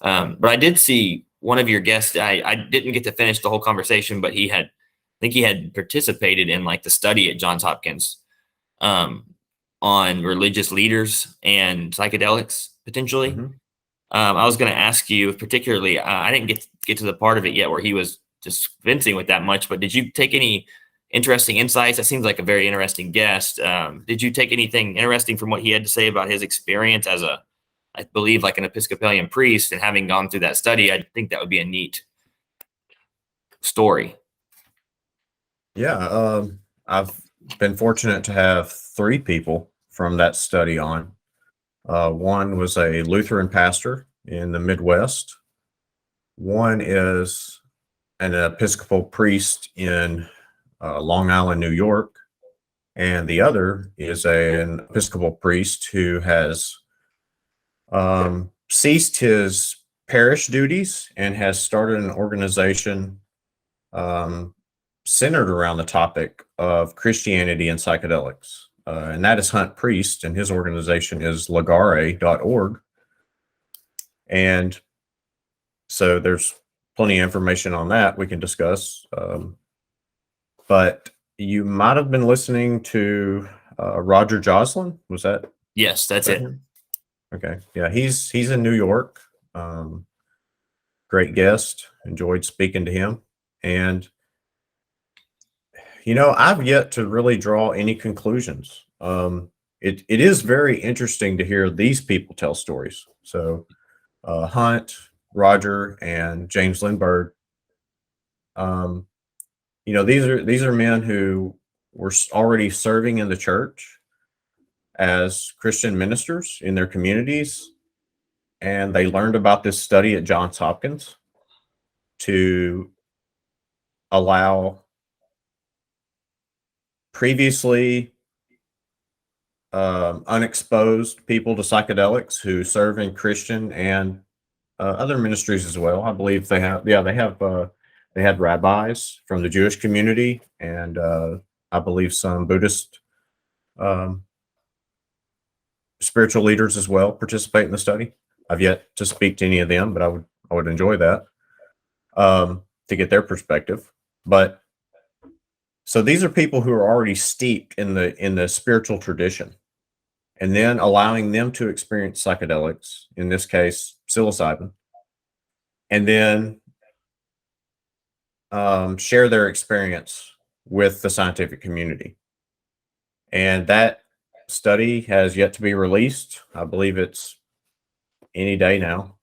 B: But I did see one of your guests. I didn't get to finish the whole conversation, but I think he had participated in like the study at Johns Hopkins on religious leaders and psychedelics potentially.
A: Mm-hmm.
B: I was going to ask you, particularly, I didn't get to the part of it yet where he was dispensing with that much, but did you take any interesting insights? That seems like a very interesting guest. Did you take anything interesting from what he had to say about his experience as I believe, like an Episcopalian priest, and having gone through that study? I think that would be a neat story.
A: Yeah, I've been fortunate to have 3 people from that study on. One was a Lutheran pastor in the Midwest. One is an Episcopal priest in Long Island, New York. And the other is an Episcopal priest who has ceased his parish duties and has started an organization centered around the topic of Christianity and psychedelics. And that is Hunt Priest, and his organization is legare.org. And so there's plenty of information on that we can discuss. But you might have been listening to Roger Joslin. Was that?
B: Yes, that's it.
A: Him? Okay. Yeah, he's in New York. Great guest. Enjoyed speaking to him. And I've yet to really draw any conclusions. It is very interesting to hear these people tell stories. So Hunt, Roger, and James Lindbergh. These are men who were already serving in the church as Christian ministers in their communities, and they learned about this study at Johns Hopkins to allow previously unexposed people to psychedelics who serve in Christian and other ministries as well. I believe they had rabbis from the Jewish community, and I believe some Buddhist spiritual leaders as well participate in the study. I've yet to speak to any of them, but I would enjoy that to get their perspective. But so these are people who are already steeped in the spiritual tradition, and then allowing them to experience psychedelics, in this case psilocybin, and then share their experience with the scientific community. And that study has yet to be released. I believe it's any day now.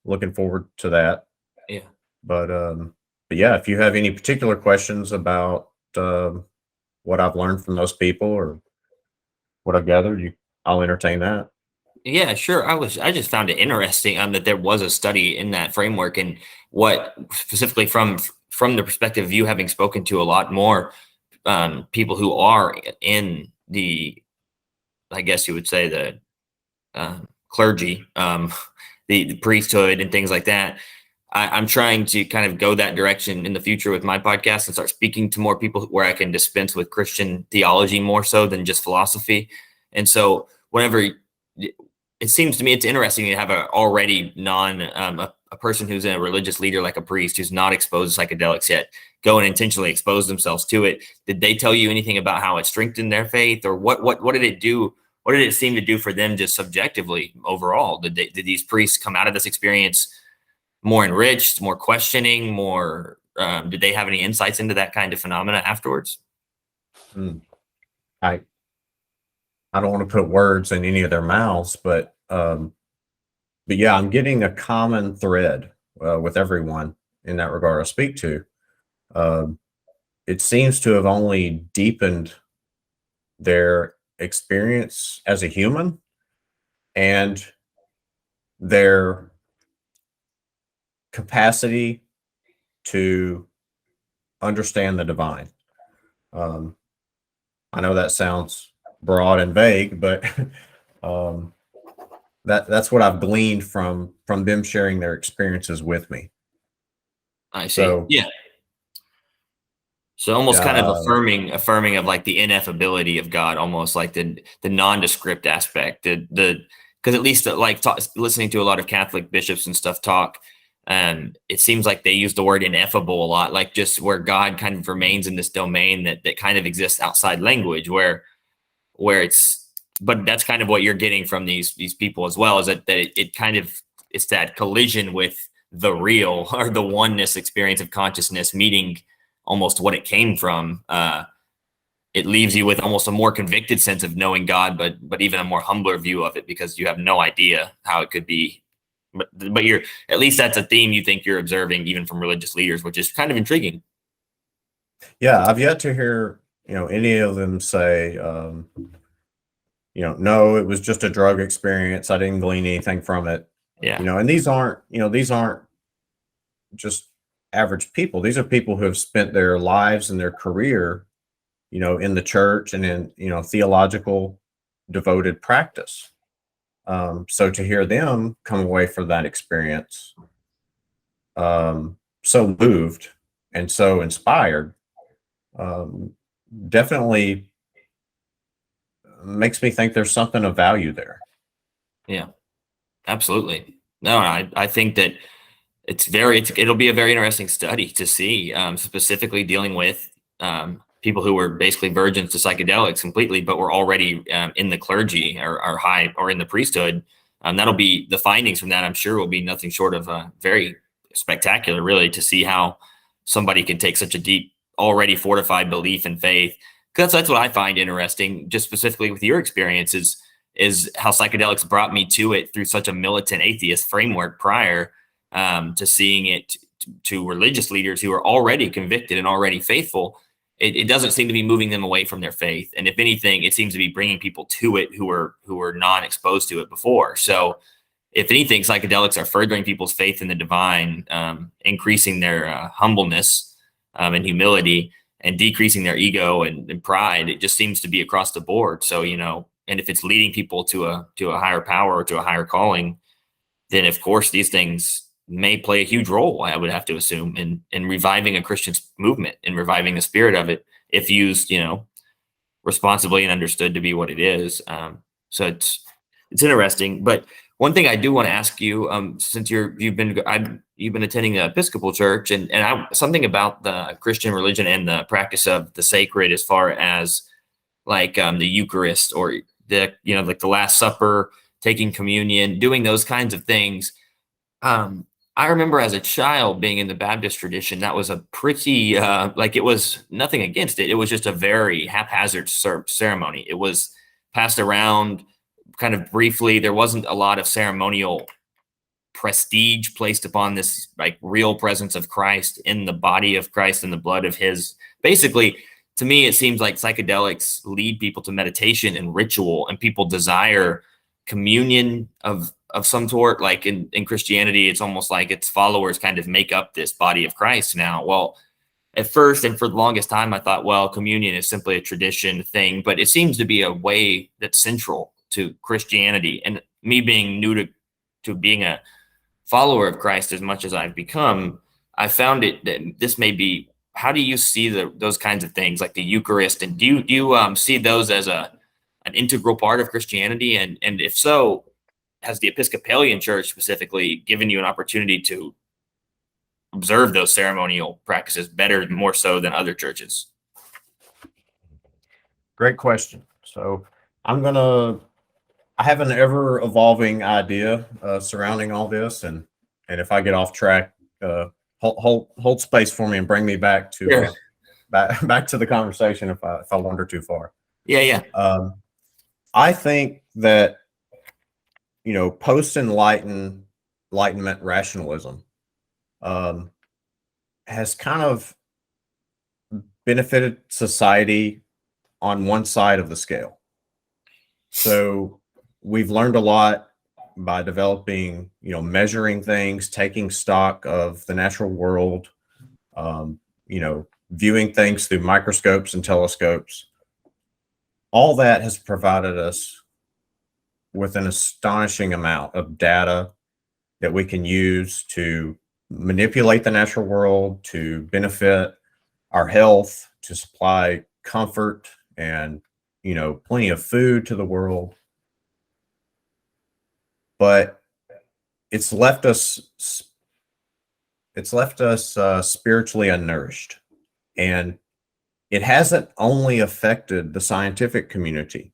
A: Looking forward to that.
B: Yeah.
A: But yeah, if you have any particular questions about what I've learned from those people or what I've gathered, I'll entertain that.
B: Yeah, sure. I just found it interesting that there was a study in that framework, and what specifically from the perspective of you having spoken to a lot more people who are in the, I guess you would say, the clergy, the priesthood and things like that. I'm trying to kind of go that direction in the future with my podcast and start speaking to more people where I can dispense with Christian theology more so than just philosophy. And so whenever it seems to me, it's interesting to have a person who's a religious leader, like a priest who's not exposed to psychedelics yet, go and intentionally expose themselves to it. Did they tell you anything about how it strengthened their faith, or what did it do? What did it seem to do for them just subjectively overall? Did these priests come out of this experience more enriched, more questioning, more, did they have any insights into that kind of phenomena afterwards?
A: I don't want to put words in any of their mouths, but yeah, I'm getting a common thread with everyone in that regard I speak to. It seems to have only deepened their experience as a human and their capacity to understand the divine. I know that sounds broad and vague, but that's what I've gleaned from them sharing their experiences with me.
B: I see.
A: So,
B: Yeah. So almost kind of
A: Uh,
B: affirming of like the ineffability of God, almost like the nondescript aspect, the because at least like listening to a lot of Catholic bishops and stuff talk, it seems like they use the word ineffable a lot, like just where God kind of remains in this domain that kind of exists outside language, where it's, but that's kind of what you're getting from these people as well, is that it kind of, it's that collision with the real or the oneness experience of consciousness meeting almost what it came from. It leaves you with almost a more convicted sense of knowing God, but even a more humbler view of it, because you have no idea how it could be. But you're, at least that's a theme you think you're observing even from religious leaders, which is kind of intriguing.
A: yeah, I've yet to hear, any of them say, no, it was just a drug experience. I didn't glean anything from it.
B: Yeah.
A: And these aren't just average people. These are people who have spent their lives and their career, in the church and in, theological devoted practice. So to hear them come away from that experience, so moved and so inspired, um, definitely makes me think there's something of value there.
B: Yeah, absolutely. No, I think that it'll be a very interesting study to see, specifically dealing with people who were basically virgins to psychedelics completely, but were already in the clergy or high or in the priesthood. That'll be the findings from that. I'm sure will be nothing short of very spectacular, really, to see how somebody can take such a deep, already fortified belief and faith. Because that's what I find interesting, just specifically with your experiences, is how psychedelics brought me to it through such a militant atheist framework prior, to seeing it to religious leaders who are already convicted and already faithful. It doesn't seem to be moving them away from their faith, and if anything, it seems to be bringing people to it who were non-exposed to it before. So, if anything, psychedelics are furthering people's faith in the divine, increasing their humbleness and humility, and decreasing their ego and pride. It just seems to be across the board. So, and if it's leading people to a higher power or to a higher calling, then of course these things may play a huge role, I would have to assume, in reviving a Christian movement and reviving the spirit of it, if used, responsibly and understood to be what it is. So it's interesting. But one thing I do want to ask you, since you've been attending the Episcopal Church, and something about the Christian religion and the practice of the sacred, as far as like the Eucharist, or like the Last Supper, taking communion, doing those kinds of things. I remember as a child being in the Baptist tradition, that was a pretty, like, it was nothing against it. It was just a very haphazard ceremony. It was passed around kind of briefly. There wasn't a lot of ceremonial prestige placed upon this, like, real presence of Christ in the body of Christ and the blood of his. Basically, to me, it seems like psychedelics lead people to meditation and ritual, and people desire communion of some sort. Like in Christianity, it's almost like its followers kind of make up this body of Christ now. Well, at first and for the longest time, I thought, well, communion is simply a tradition thing, but it seems to be a way that's central to Christianity. And me being new to being a follower of Christ as much as I've become, I found it that this may be, how do you see those kinds of things like the Eucharist? And do you see those as an integral part of Christianity? And if so, has the Episcopalian Church specifically given you an opportunity to observe those ceremonial practices better, more so than other churches?
A: Great question. So I have an ever evolving idea surrounding all this, and if I get off track, hold space for me and bring me back to
B: Sure.
A: back to the conversation if I wander too far.
B: Yeah.
A: I think that post enlightenment rationalism has kind of benefited society on one side of the scale. So we've learned a lot by developing, measuring things, taking stock of the natural world, viewing things through microscopes and telescopes. All that has provided us with an astonishing amount of data that we can use to manipulate the natural world, to benefit our health, to supply comfort and, plenty of food to the world. But it's left us spiritually unnourished, and it hasn't only affected the scientific community,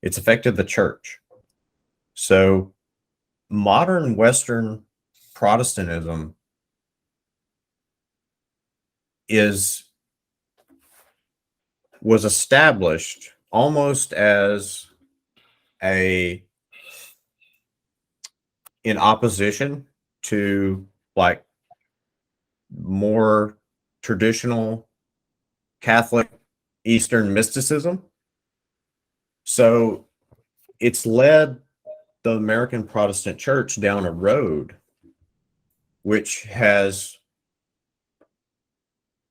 A: it's affected the church. So modern Western Protestantism was established almost as in opposition to, like, more traditional Catholic Eastern mysticism. So it's led the American Protestant Church down a road which has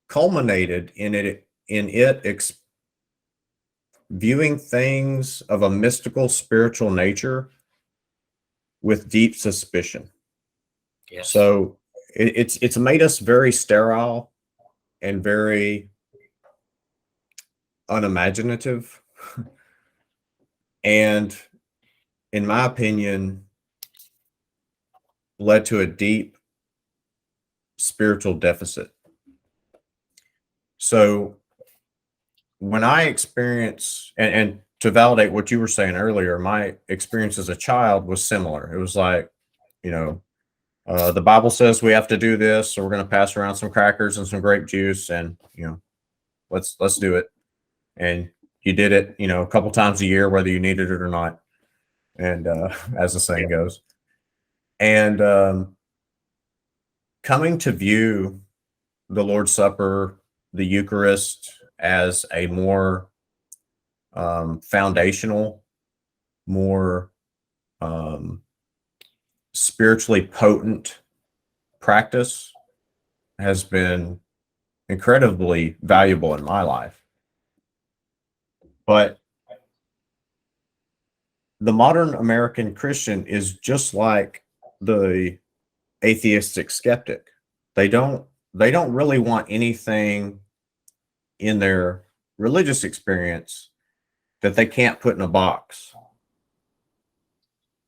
A: culminated in it viewing things of a mystical spiritual nature with deep suspicion.
B: Yes.
A: So it's made us very sterile and very unimaginative, and in my opinion led to a deep spiritual deficit. So when I experience, and to validate what you were saying earlier, my experience as a child was similar. It was like, the Bible says we have to do this, so we're going to pass around some crackers and some grape juice, and let's do it. And you did it, a couple times a year, whether you needed it or not. And as the saying goes, and coming to view the Lord's Supper, the Eucharist, as a more foundational, more spiritually potent practice has been incredibly valuable in my life. But the modern American Christian is just like the atheistic skeptic. They don't really want anything in their religious experience that they can't put in a box.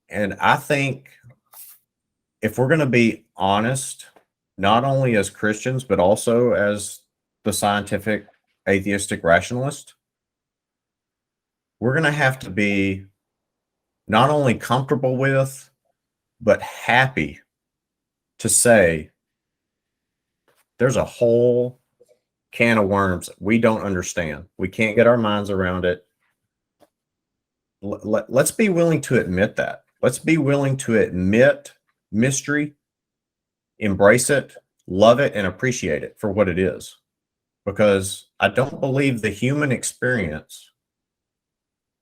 A: And I think if we're going to be honest, not only as Christians, but also as the scientific atheistic rationalist, we're going to have to be not only comfortable with, but happy to say there's a whole can of worms we don't understand. We can't get our minds around it. Let's be willing to admit that. Let's be willing to admit mystery, embrace it, love it, and appreciate it for what it is. Because I don't believe the human experience,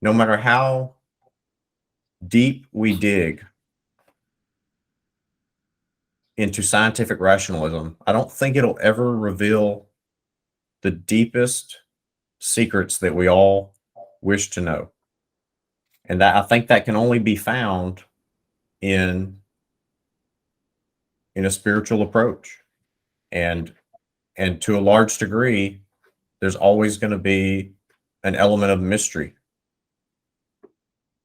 A: no matter how deep we dig into scientific rationalism, I don't think it'll ever reveal the deepest secrets that we all wish to know. And that, I think, that can only be found in a spiritual approach. And to a large degree, there's always going to be an element of mystery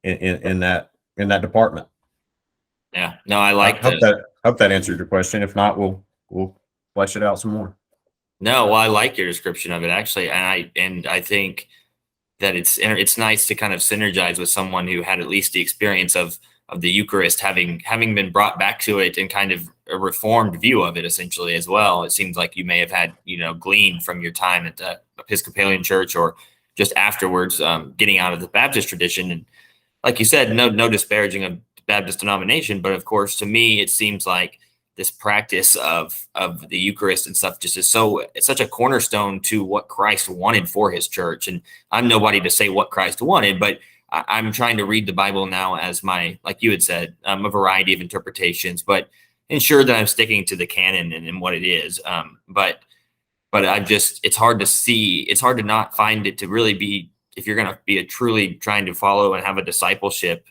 A: in that department.
B: Yeah, no, I like
A: hope that answered your question. If not, we'll flesh it out some more.
B: No, well, I like your description of it, actually, and I think that it's nice to kind of synergize with someone who had at least the experience of the Eucharist, having been brought back to it, and kind of a reformed view of it essentially as well. It seems like you may have had, gleaned from your time at the Episcopalian Church, or just afterwards, getting out of the Baptist tradition. And like you said, no disparaging of the Baptist denomination, but of course, to me, it seems like this practice of the Eucharist and stuff just is it's such a cornerstone to what Christ wanted for his church. And I'm nobody to say what Christ wanted, but I'm trying to read the Bible now as like you had said, a variety of interpretations, but ensure that I'm sticking to the canon and what it is. But it's hard to see, it's hard to not find it to really be, if you're going to be truly trying to follow and have a discipleship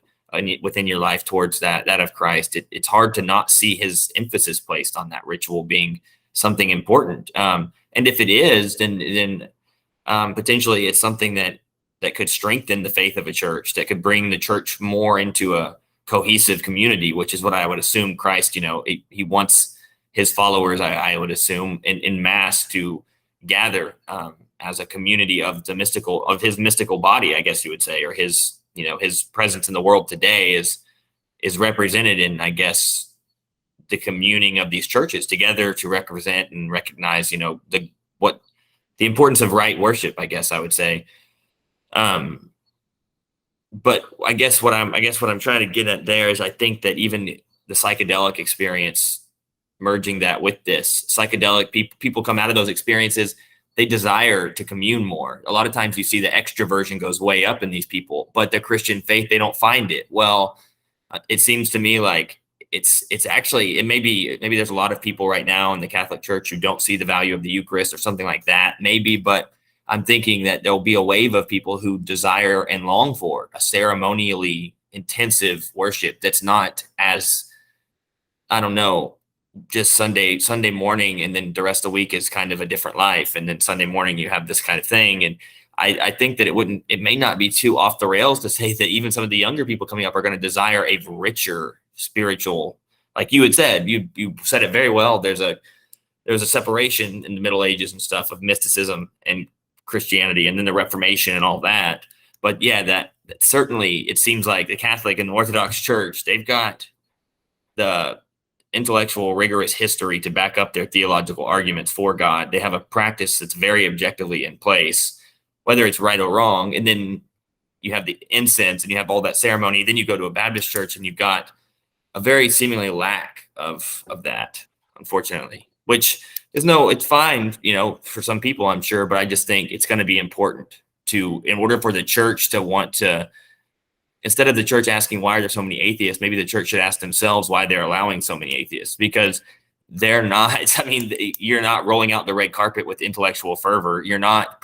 B: within your life towards that of Christ, it's hard to not see his emphasis placed on that ritual being something important. And if it is, then potentially it's something that could strengthen the faith of a church, that could bring the church more into a cohesive community, which is what I would assume Christ, he wants his followers, I would assume, in mass to gather as a community of his mystical body, I guess you would say, or his presence in the world today is represented in, I guess, the communing of these churches together to represent and recognize, the importance of right worship, I guess I would say. But I guess what I'm trying to get at there is I think that even the psychedelic experience, merging that with this psychedelic, people come out of those experiences, they desire to commune more. A lot of times you see the extroversion goes way up in these people, but the Christian faith, they don't find it. Well, it seems to me like it's actually, maybe there's a lot of people right now in the Catholic Church who don't see the value of the Eucharist or something like that, maybe, but I'm thinking that there'll be a wave of people who desire and long for a ceremonially intensive worship that's not as, I don't know, just Sunday morning, and then the rest of the week is kind of a different life, and then Sunday morning you have this kind of thing. And I think that it may not be too off the rails to say that even some of the younger people coming up are going to desire a richer spiritual, like you had said, you said it very well. There's a separation in the Middle Ages and stuff of mysticism and Christianity, and then the Reformation and all that. But yeah, that certainly, it seems like the Catholic and the Orthodox Church, they've got the intellectual, rigorous history to back up their theological arguments for God. They have a practice that's very objectively in place, whether it's right or wrong. And then you have the incense and you have all that ceremony. Then you go to a Baptist church and you've got a very seemingly lack of that, unfortunately, which is it's fine, for some people, I'm sure, but I just think it's going to be important in order for the church to want to, instead of the church asking why are there so many atheists, maybe the church should ask themselves why they're allowing so many atheists, because they're not, you're not rolling out the red carpet with intellectual fervor. You're not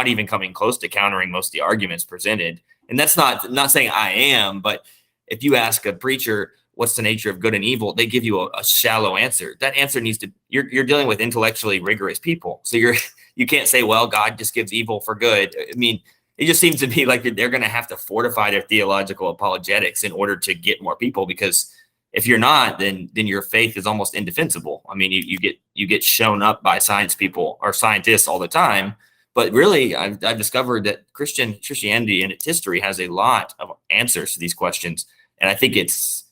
B: even coming close to countering most of the arguments presented. And that's not saying I am, but if you ask a preacher, what's the nature of good and evil, they give you a shallow answer. That answer you're dealing with intellectually rigorous people. So you can't say, well, God just gives evil for good. It just seems to be like they're going to have to fortify their theological apologetics in order to get more people, because if you're not, then your faith is almost indefensible. You get shown up by science people or scientists all the time, but really I've discovered that Christianity in its history has a lot of answers to these questions. And I think it's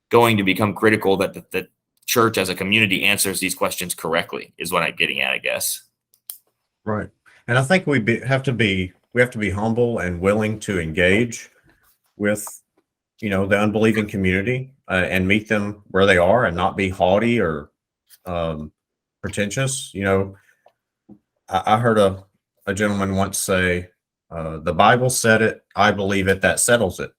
B: going to become critical that the church as a community answers these questions correctly, is what I'm getting at, I guess.
A: Right. And I think we have to be humble and willing to engage with, the unbelieving community and meet them where they are, and not be haughty or pretentious. I heard a gentleman once say, the Bible said it, I believe it, that settles it.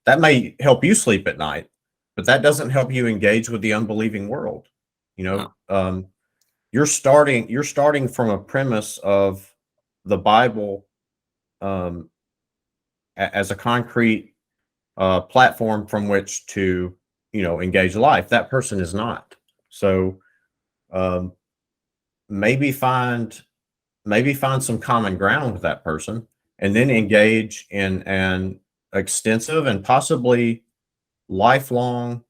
A: That may help you sleep at night, but that doesn't help you engage with the unbelieving world. You're starting from a premise of the Bible as a concrete platform from which to engage life. That person is not. So maybe find some common ground with that person, and then engage in an extensive and possibly lifelong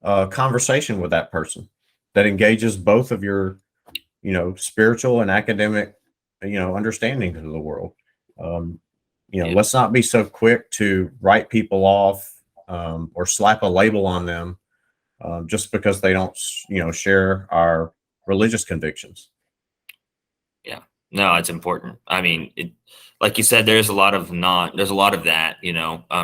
A: conversation with that person that engages both of your spiritual and academic understanding of the world. Let's not be so quick to write people off or slap a label on them just because they don't share our religious convictions.
B: Yeah, no, it's important. Like you said, there's a lot of that,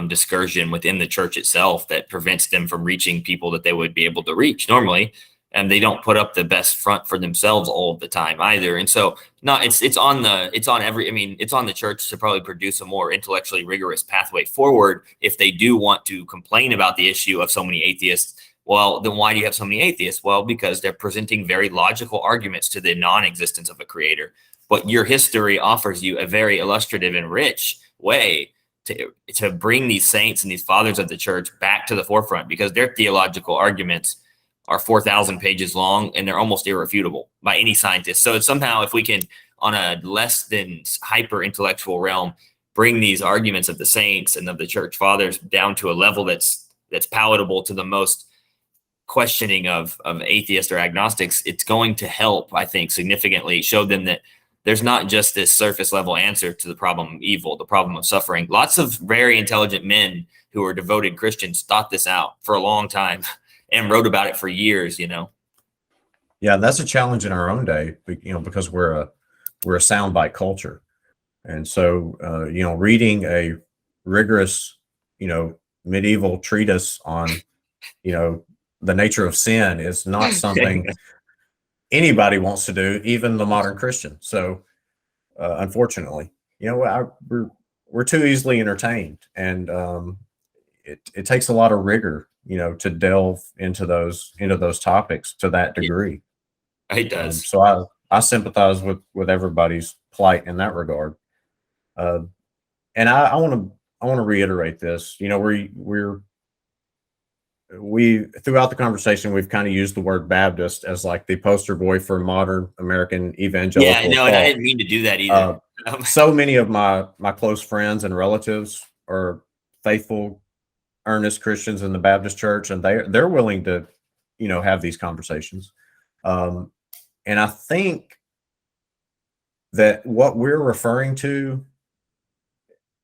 B: discouragement within the church itself that prevents them from reaching people that they would be able to reach normally. And they don't put up the best front for themselves all of the time either. And so it's on the church to probably produce a more intellectually rigorous pathway forward. If they do want to complain about the issue of so many atheists, well, then why do you have so many atheists? Well, because they're presenting very logical arguments to the non-existence of a creator. But your history offers you a very illustrative and rich way to bring these saints and these fathers of the church back to the forefront, because their theological arguments are 4,000 pages long, and they're almost irrefutable by any scientist. So it's somehow, if we can, on a less than hyper intellectual realm, bring these arguments of the saints and of the church fathers down to a level that's palatable to the most questioning of atheists or agnostics, it's going to help, I think, significantly show them that there's not just this surface level answer to the problem of evil, the problem of suffering. Lots of very intelligent men who are devoted Christians thought this out for a long time and wrote about it for years, you know?
A: Yeah, that's a challenge in our own day, because we're a soundbite culture. And so, reading a rigorous, medieval treatise on, the nature of sin is not something anybody wants to do, even the modern Christian. So, unfortunately, we're too easily entertained, and it takes a lot of rigor, to delve into those topics to that degree.
B: It does.
A: So I sympathize with everybody's plight in that regard. And I want to reiterate this. We throughout the conversation, we've kind of used the word Baptist as like the poster boy for modern American evangelical.
B: Yeah, no, and I didn't mean to do that either.
A: So many of my close friends and relatives are faithful, earnest Christians in the Baptist church, and they're willing to, have these conversations. And I think that what we're referring to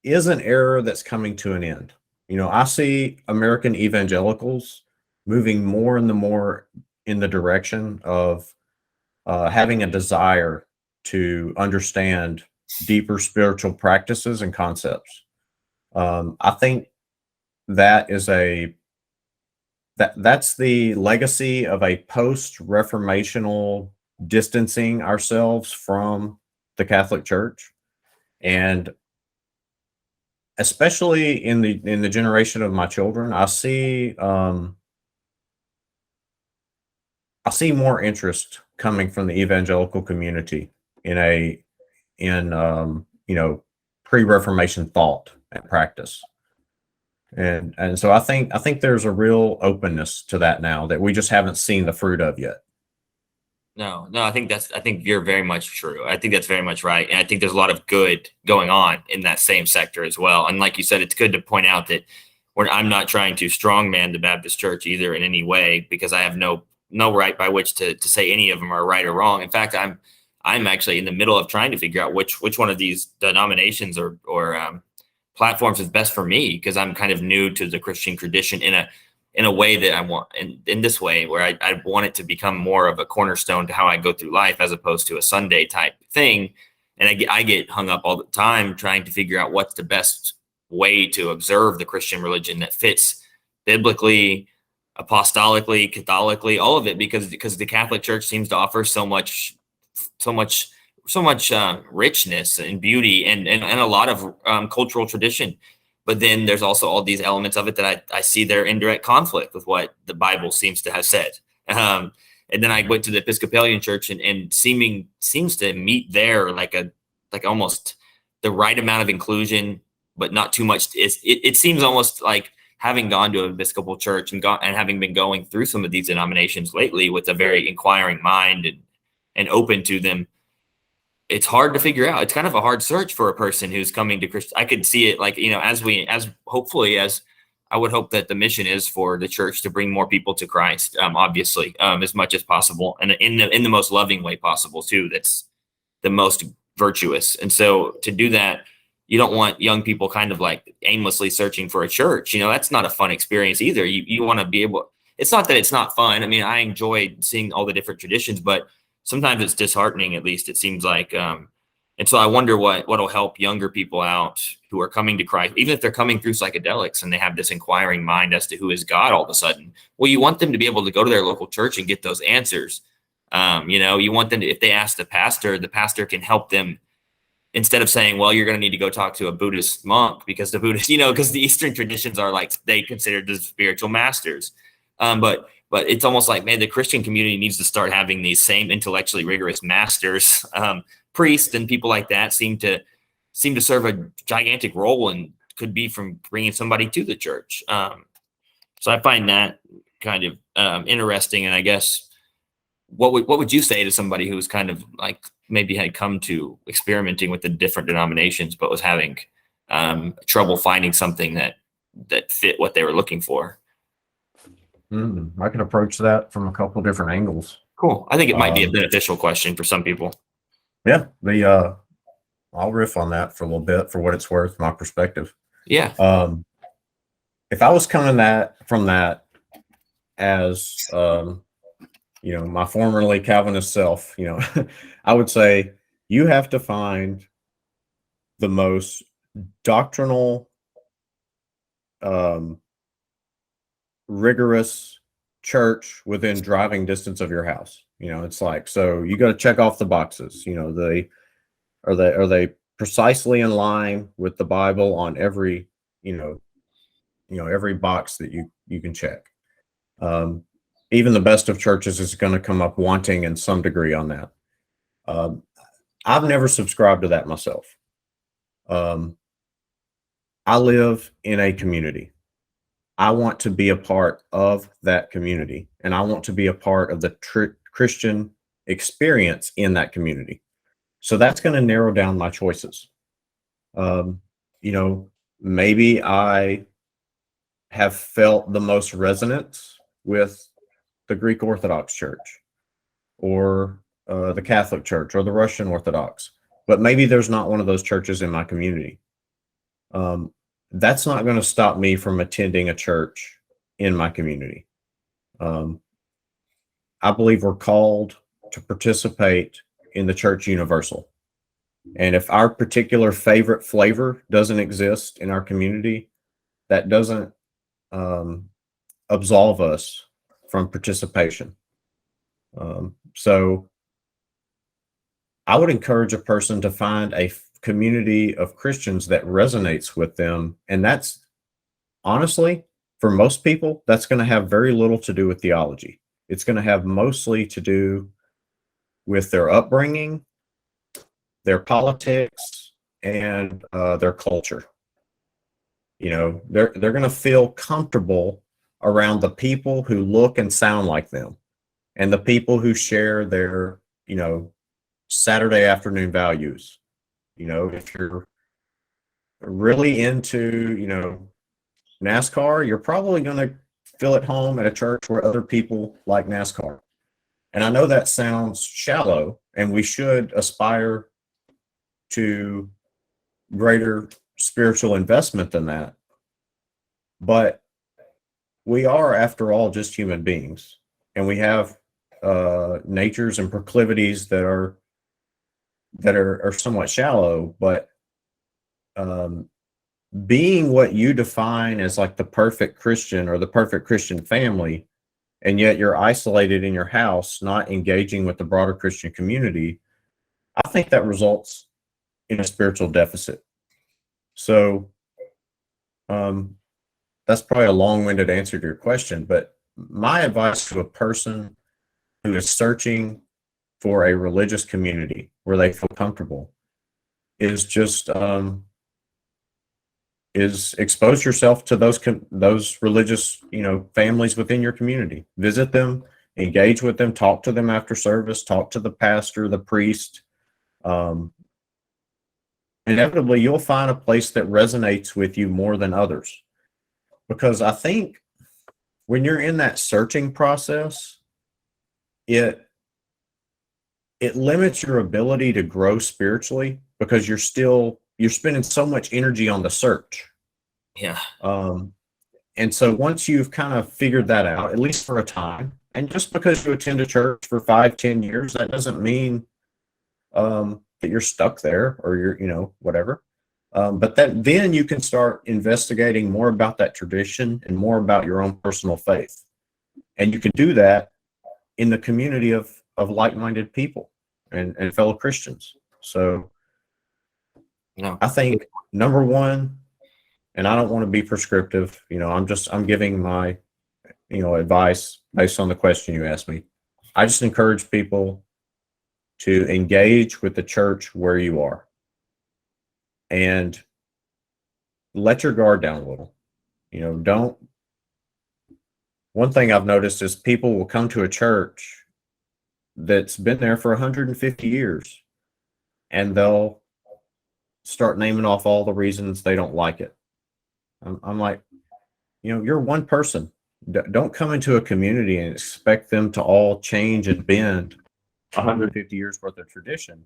A: is an era that's coming to an end. I see American evangelicals moving more and more in the direction of having a desire to understand deeper spiritual practices and concepts. I think that is that's the legacy of a post-reformational distancing ourselves from the Catholic Church, and especially in the generation of my children, I see more interest coming from the evangelical community in pre-Reformation thought and practice. And so I think there's a real openness to that now that we just haven't seen the fruit of yet.
B: No, I think you're very much true. I think that's very much right. And I think there's a lot of good going on in that same sector as well. And like you said, it's good to point out that I'm not trying to strongman the Baptist church either in any way, because I have no right by which to say any of them are right or wrong. In fact, I'm actually in the middle of trying to figure out which one of these denominations or platforms is best for me, because I'm kind of new to the Christian tradition in a way that I want, in this way where I want it to become more of a cornerstone to how I go through life, as opposed to a Sunday type thing. And I get hung up all the time trying to figure out what's the best way to observe the Christian religion that fits biblically, apostolically, Catholically, all of it, because the Catholic Church seems to offer so much richness and beauty and a lot of cultural tradition. But then there's also all these elements of it that I see they're in direct conflict with what the Bible seems to have said. And then I went to the Episcopalian church and seems to meet there like almost the right amount of inclusion, but not too much. It seems almost like, having gone to an Episcopal church and having been going through some of these denominations lately with a very inquiring mind and open to them, it's hard to figure out. It's kind of a hard search for a person who's coming to Christ. I could see it like, as hopefully as I would hope that the mission is for the church to bring more people to Christ, obviously, as much as possible, and in the most loving way possible too. That's the most virtuous. And so to do that, you don't want young people kind of like aimlessly searching for a church. That's not a fun experience either. You want to be able, it's not that it's not fun. I mean, I enjoy seeing all the different traditions, but sometimes it's disheartening, at least it seems like. And so I wonder what'll help younger people out who are coming to Christ, even if they're coming through psychedelics and they have this inquiring mind as to who is God all of a sudden. Well, you want them to be able to go to their local church and get those answers. You want them to, if they ask the pastor can help them, instead of saying, well, you're going to need to go talk to a Buddhist monk, because the Buddhist, because the Eastern traditions are like, they considered the spiritual masters. But it's almost like, man, the Christian community needs to start having these same intellectually rigorous masters. Priests and people like that seem to serve a gigantic role and could be from bringing somebody to the church. So I find that kind of interesting. And I guess what would you say to somebody who's kind of like maybe had come to experimenting with the different denominations, but was having trouble finding something that fit what they were looking for?
A: I can approach that from a couple different angles.
B: Cool. I think it might be a beneficial question for some people.
A: Yeah, I'll riff on that for a little bit for what it's worth, my perspective.
B: Yeah.
A: If I was coming from that as my formerly Calvinist self, I would say you have to find the most doctrinal, rigorous church within driving distance of your house. It's like, so you got to check off the boxes. Are they precisely in line with the Bible on every every box that you can check. Even the best of churches is going to come up wanting in some degree on that. I've never subscribed to that myself. I live in a community. I want to be a part of that community, and I want to be a part of the Christian experience in that community. So that's going to narrow down my choices. Maybe I have felt the most resonance with the Greek Orthodox Church or the Catholic Church or the Russian Orthodox, but maybe there's not one of those churches in my community. That's not going to stop me from attending a church in my community. I believe we're called to participate in the church universal. And if our particular favorite flavor doesn't exist in our community, that doesn't absolve us from participation. So I would encourage a person to find a community of Christians that resonates with them. And that's honestly, for most people, that's going to have very little to do with theology. It's going to have mostly to do with their upbringing, their politics, and their culture. They're going to feel comfortable around the people who look and sound like them and the people who share their, Saturday afternoon values. If you're really into, NASCAR, you're probably going to feel at home at a church where other people like NASCAR. And I know that sounds shallow, and we should aspire to greater spiritual investment than that. But we are, after all, just human beings, and we have natures and proclivities that are somewhat shallow. But being what you define as like the perfect Christian or the perfect Christian family, and yet you're isolated in your house, not engaging with the broader Christian community, I think that results in a spiritual deficit. So that's probably a long-winded answer to your question, but my advice to a person who is searching for a religious community where they feel comfortable is just is expose yourself to those religious families within your community. Visit them, engage with them, talk to them after service, talk to the pastor, the priest. Inevitably, you'll find a place that resonates with you more than others. Because I think when you're in that searching process, it limits your ability to grow spiritually because you're spending so much energy on the search.
B: Yeah.
A: And so once you've kind of figured that out, at least for a time, and just because you attend a church for 5-10 years, that doesn't mean that you're stuck there or you're, whatever. But then you can start investigating more about that tradition and more about your own personal faith. And you can do that in the community of like-minded people and fellow Christians. So I think number one, and I don't want to be prescriptive, I'm giving my, advice based on the question you asked me. I just encourage people to engage with the church where you are and let your guard down a little. one thing I've noticed is people will come to a church that's been there for 150 years, and they'll start naming off all the reasons they don't like it. I'm like, you're one person. Don't come into a community and expect them to all change and bend 150 years worth of tradition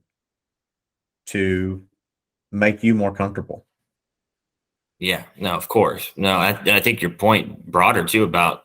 A: to make you more comfortable.
B: Yeah, no, of course. No, I think your point broader too about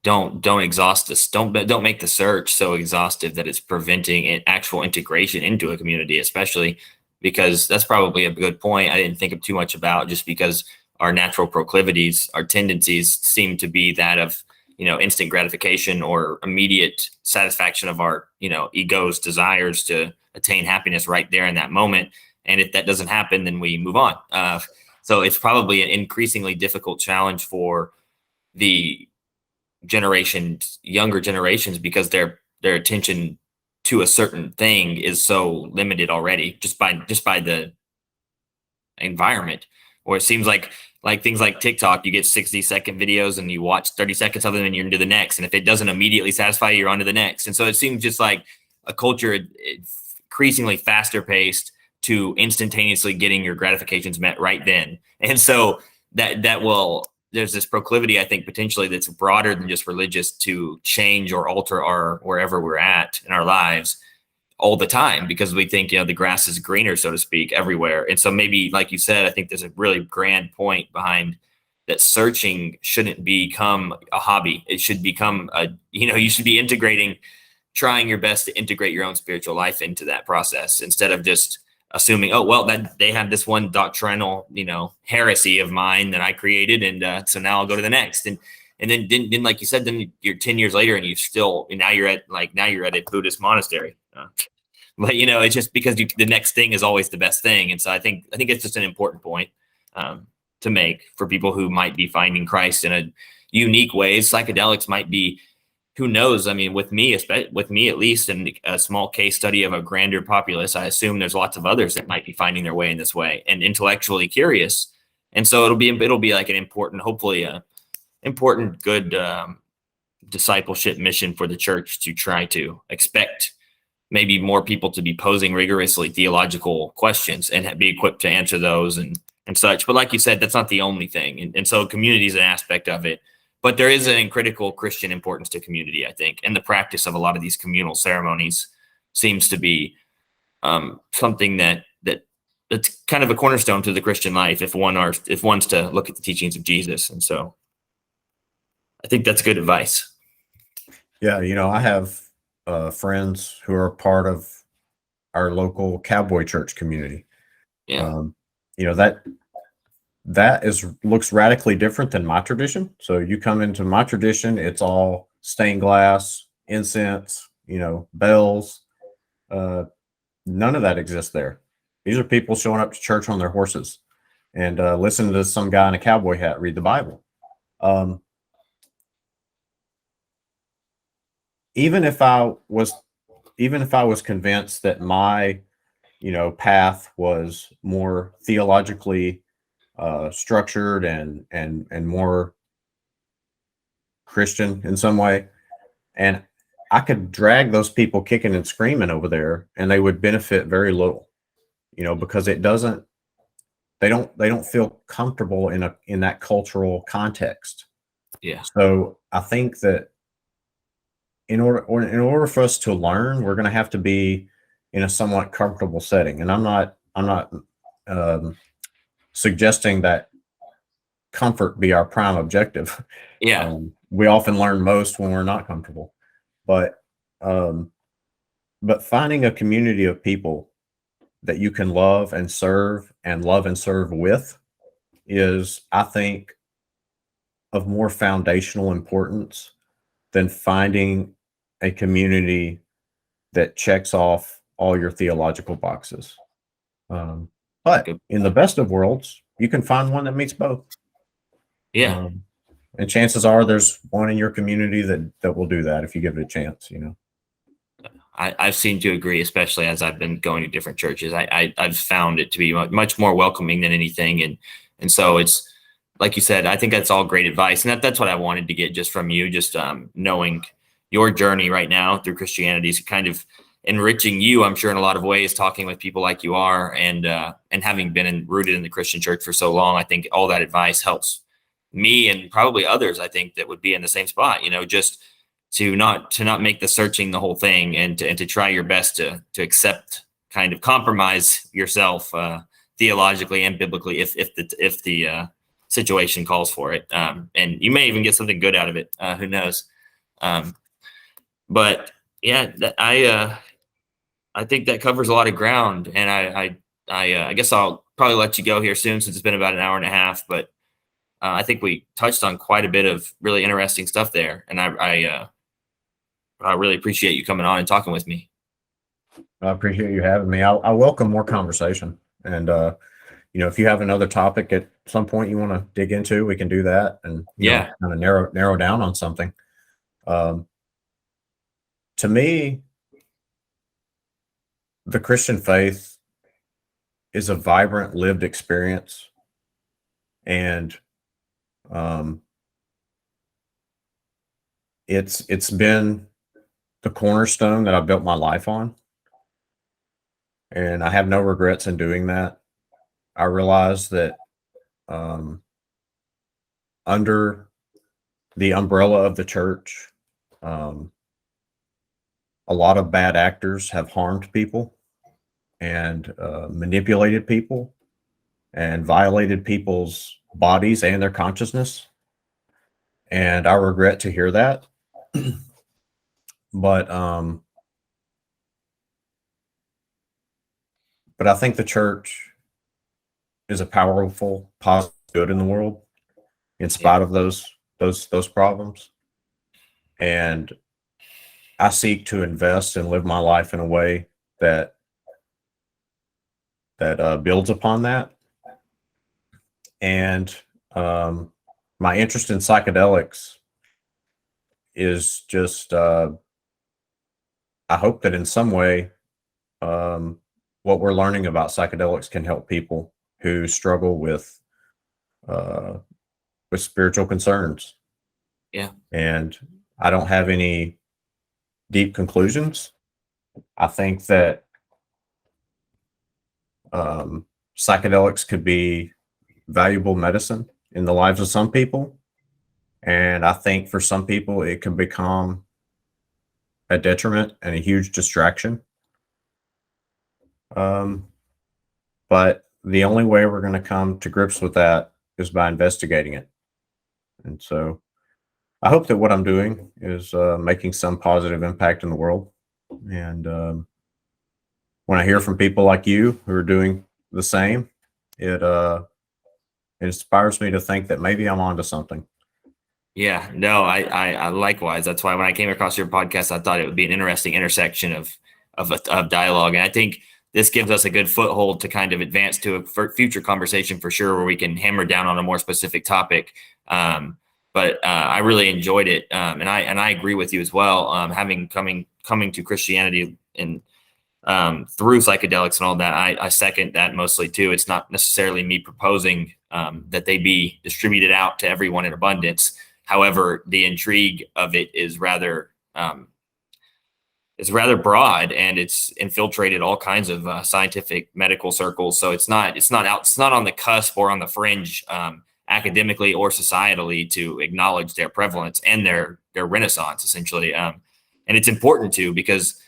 B: don't exhaust this. Don't make the search so exhaustive that it's preventing an actual integration into a community, especially because that's probably a good point. I didn't think of too much about, just because our natural proclivities, our tendencies seem to be that of, instant gratification or immediate satisfaction of our, ego's desires to attain happiness right there in that moment. And if that doesn't happen, then we move on. So it's probably an increasingly difficult challenge for the younger generations, because their attention to a certain thing is so limited already just by the environment. Or it seems like things like TikTok, you get 60-second videos and you watch 30 seconds of them and you're into the next. And if it doesn't immediately satisfy you, you're on to the next. And so it seems just like a culture increasingly faster paced to instantaneously getting your gratifications met right then. And so there's this proclivity, I think, potentially that's broader than just religious, to change or alter our wherever we're at in our lives all the time, because we think, the grass is greener, so to speak, everywhere. And so maybe, like you said, I think there's a really grand point behind that. Searching shouldn't become a hobby. It should become you should be trying your best to integrate your own spiritual life into that process, instead of just assuming, oh, well, that they have this one doctrinal, heresy of mine that I created. And so now I'll go to the next. And then like you said, then you're 10 years later and now you're at a Buddhist monastery. But it's just because the next thing is always the best thing. And so I think it's just an important point to make for people who might be finding Christ in a unique ways. Psychedelics might be, who knows? I mean, with me at least, in a small case study of a grander populace, I assume there's lots of others that might be finding their way in this way and intellectually curious. And so it'll be like an important, hopefully important, good discipleship mission for the church, to try to expect maybe more people to be posing rigorously theological questions and be equipped to answer those and such. But like you said, that's not the only thing. And so community is an aspect of it. But there is an critical Christian importance to community, I think, and the practice of a lot of these communal ceremonies seems to be something that's kind of a cornerstone to the Christian life, if one's to look at the teachings of Jesus. And so, I think that's good advice.
A: Yeah, I have friends who are part of our local cowboy church community.
B: Yeah,
A: that looks radically different than my tradition. So you come into my tradition, it's all stained glass, incense, bells. None of that exists there. These are people showing up to church on their horses and listening to some guy in a cowboy hat read the Bible. Even if I was convinced that my path was more theologically structured and more Christian in some way, and I could drag those people kicking and screaming over there and they would benefit very little, because they don't feel comfortable in that cultural context.
B: yeah,
A: So I think that in order for us to learn, we're going to have to be in a somewhat comfortable setting. And I'm not suggesting that comfort be our prime objective.
B: yeah,
A: We often learn most when we're not comfortable, but finding a community of people that you can love and serve with is, I think, of more foundational importance than finding a community that checks off all your theological boxes. But in the best of worlds, you can find one that meets both.
B: yeah.
A: And chances are there's one in your community that will do that if you give it a chance,
B: I've seemed to agree, especially as I've been going to different churches. I've found it to be much more welcoming than anything. And so it's like you said, I think that's all great advice. And that's what I wanted to get just from you, just knowing your journey right now through Christianity is kind of enriching you, I'm sure, in a lot of ways, talking with people like you are, and having been rooted in the Christian church for so long. I think all that advice helps me and probably others, I think, that would be in the same spot, just to not make the searching the whole thing, and to try your best to accept, kind of compromise yourself theologically and biblically if the situation calls for it. And you may even get something good out of it. Who knows? But yeah, I think that covers a lot of ground, and I guess I'll probably let you go here soon, since it's been about an hour and a half. But I think we touched on quite a bit of really interesting stuff there, and I really appreciate you coming on and talking with me.
A: I appreciate you having me. I welcome more conversation, and if you have another topic at some point you want to dig into, we can do that, and kind of narrow down on something. To me, the Christian faith is a vibrant lived experience, and it's been the cornerstone that I built my life on, and I have no regrets in doing that. I realize that under the umbrella of the church, a lot of bad actors have harmed people and manipulated people and violated people's bodies and their consciousness. And I regret to hear that. But I think the church is a powerful, positive good in the world, in spite of those problems. And I seek to invest and live my life in a way that builds upon that. And my interest in psychedelics is just, I hope that in some way, what we're learning about psychedelics can help people who struggle with spiritual concerns.
B: Yeah.
A: And I don't have any deep conclusions. I think that psychedelics could be valuable medicine in the lives of some people. And I think for some people, it can become a detriment and a huge distraction. But the only way we're going to come to grips with that is by investigating it. And so I hope that what I'm doing is making some positive impact in the world. And when I hear from people like you who are doing the same, it inspires me to think that maybe I'm onto something.
B: Yeah, no, I likewise. That's why when I came across your podcast, I thought it would be an interesting intersection of dialogue. And I think this gives us a good foothold to kind of advance to a future conversation for sure, where we can hammer down on a more specific topic. But I really enjoyed it, and I agree with you as well. Coming to Christianity and through psychedelics and all that, I second that mostly too. It's not necessarily me proposing that they be distributed out to everyone in abundance. However, the intrigue of it is rather broad, and it's infiltrated all kinds of scientific medical circles. So it's not on the cusp or on the fringe academically or societally to acknowledge their prevalence and their renaissance, essentially. And it's important to, because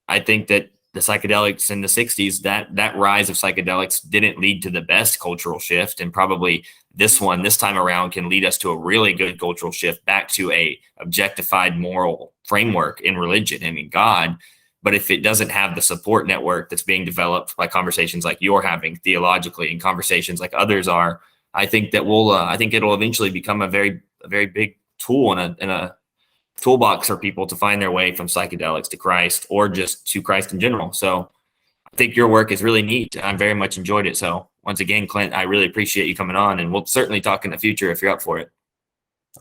B: I think that the psychedelics in the 60s, that rise of psychedelics didn't lead to the best cultural shift. And probably this time around can lead us to a really good cultural shift back to a objectified moral framework in religion and in God. But if it doesn't have the support network that's being developed by conversations like you're having theologically and conversations like others are, I think that I think it'll eventually become a very big tool in a toolbox for people to find their way from psychedelics to Christ, or just to Christ in general. So I think your work is really neat. I very much enjoyed it. So once again, Clint, I really appreciate you coming on, and we'll certainly talk in the future if you're up for it.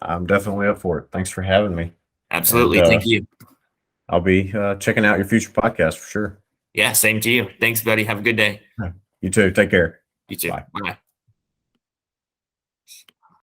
A: I'm definitely up for it. Thanks for having me.
B: Absolutely. And, thank you.
A: I'll be checking out your future podcast for sure.
B: Yeah, same to you. Thanks, buddy. Have a good day.
A: You too. Take care.
B: You too. Bye.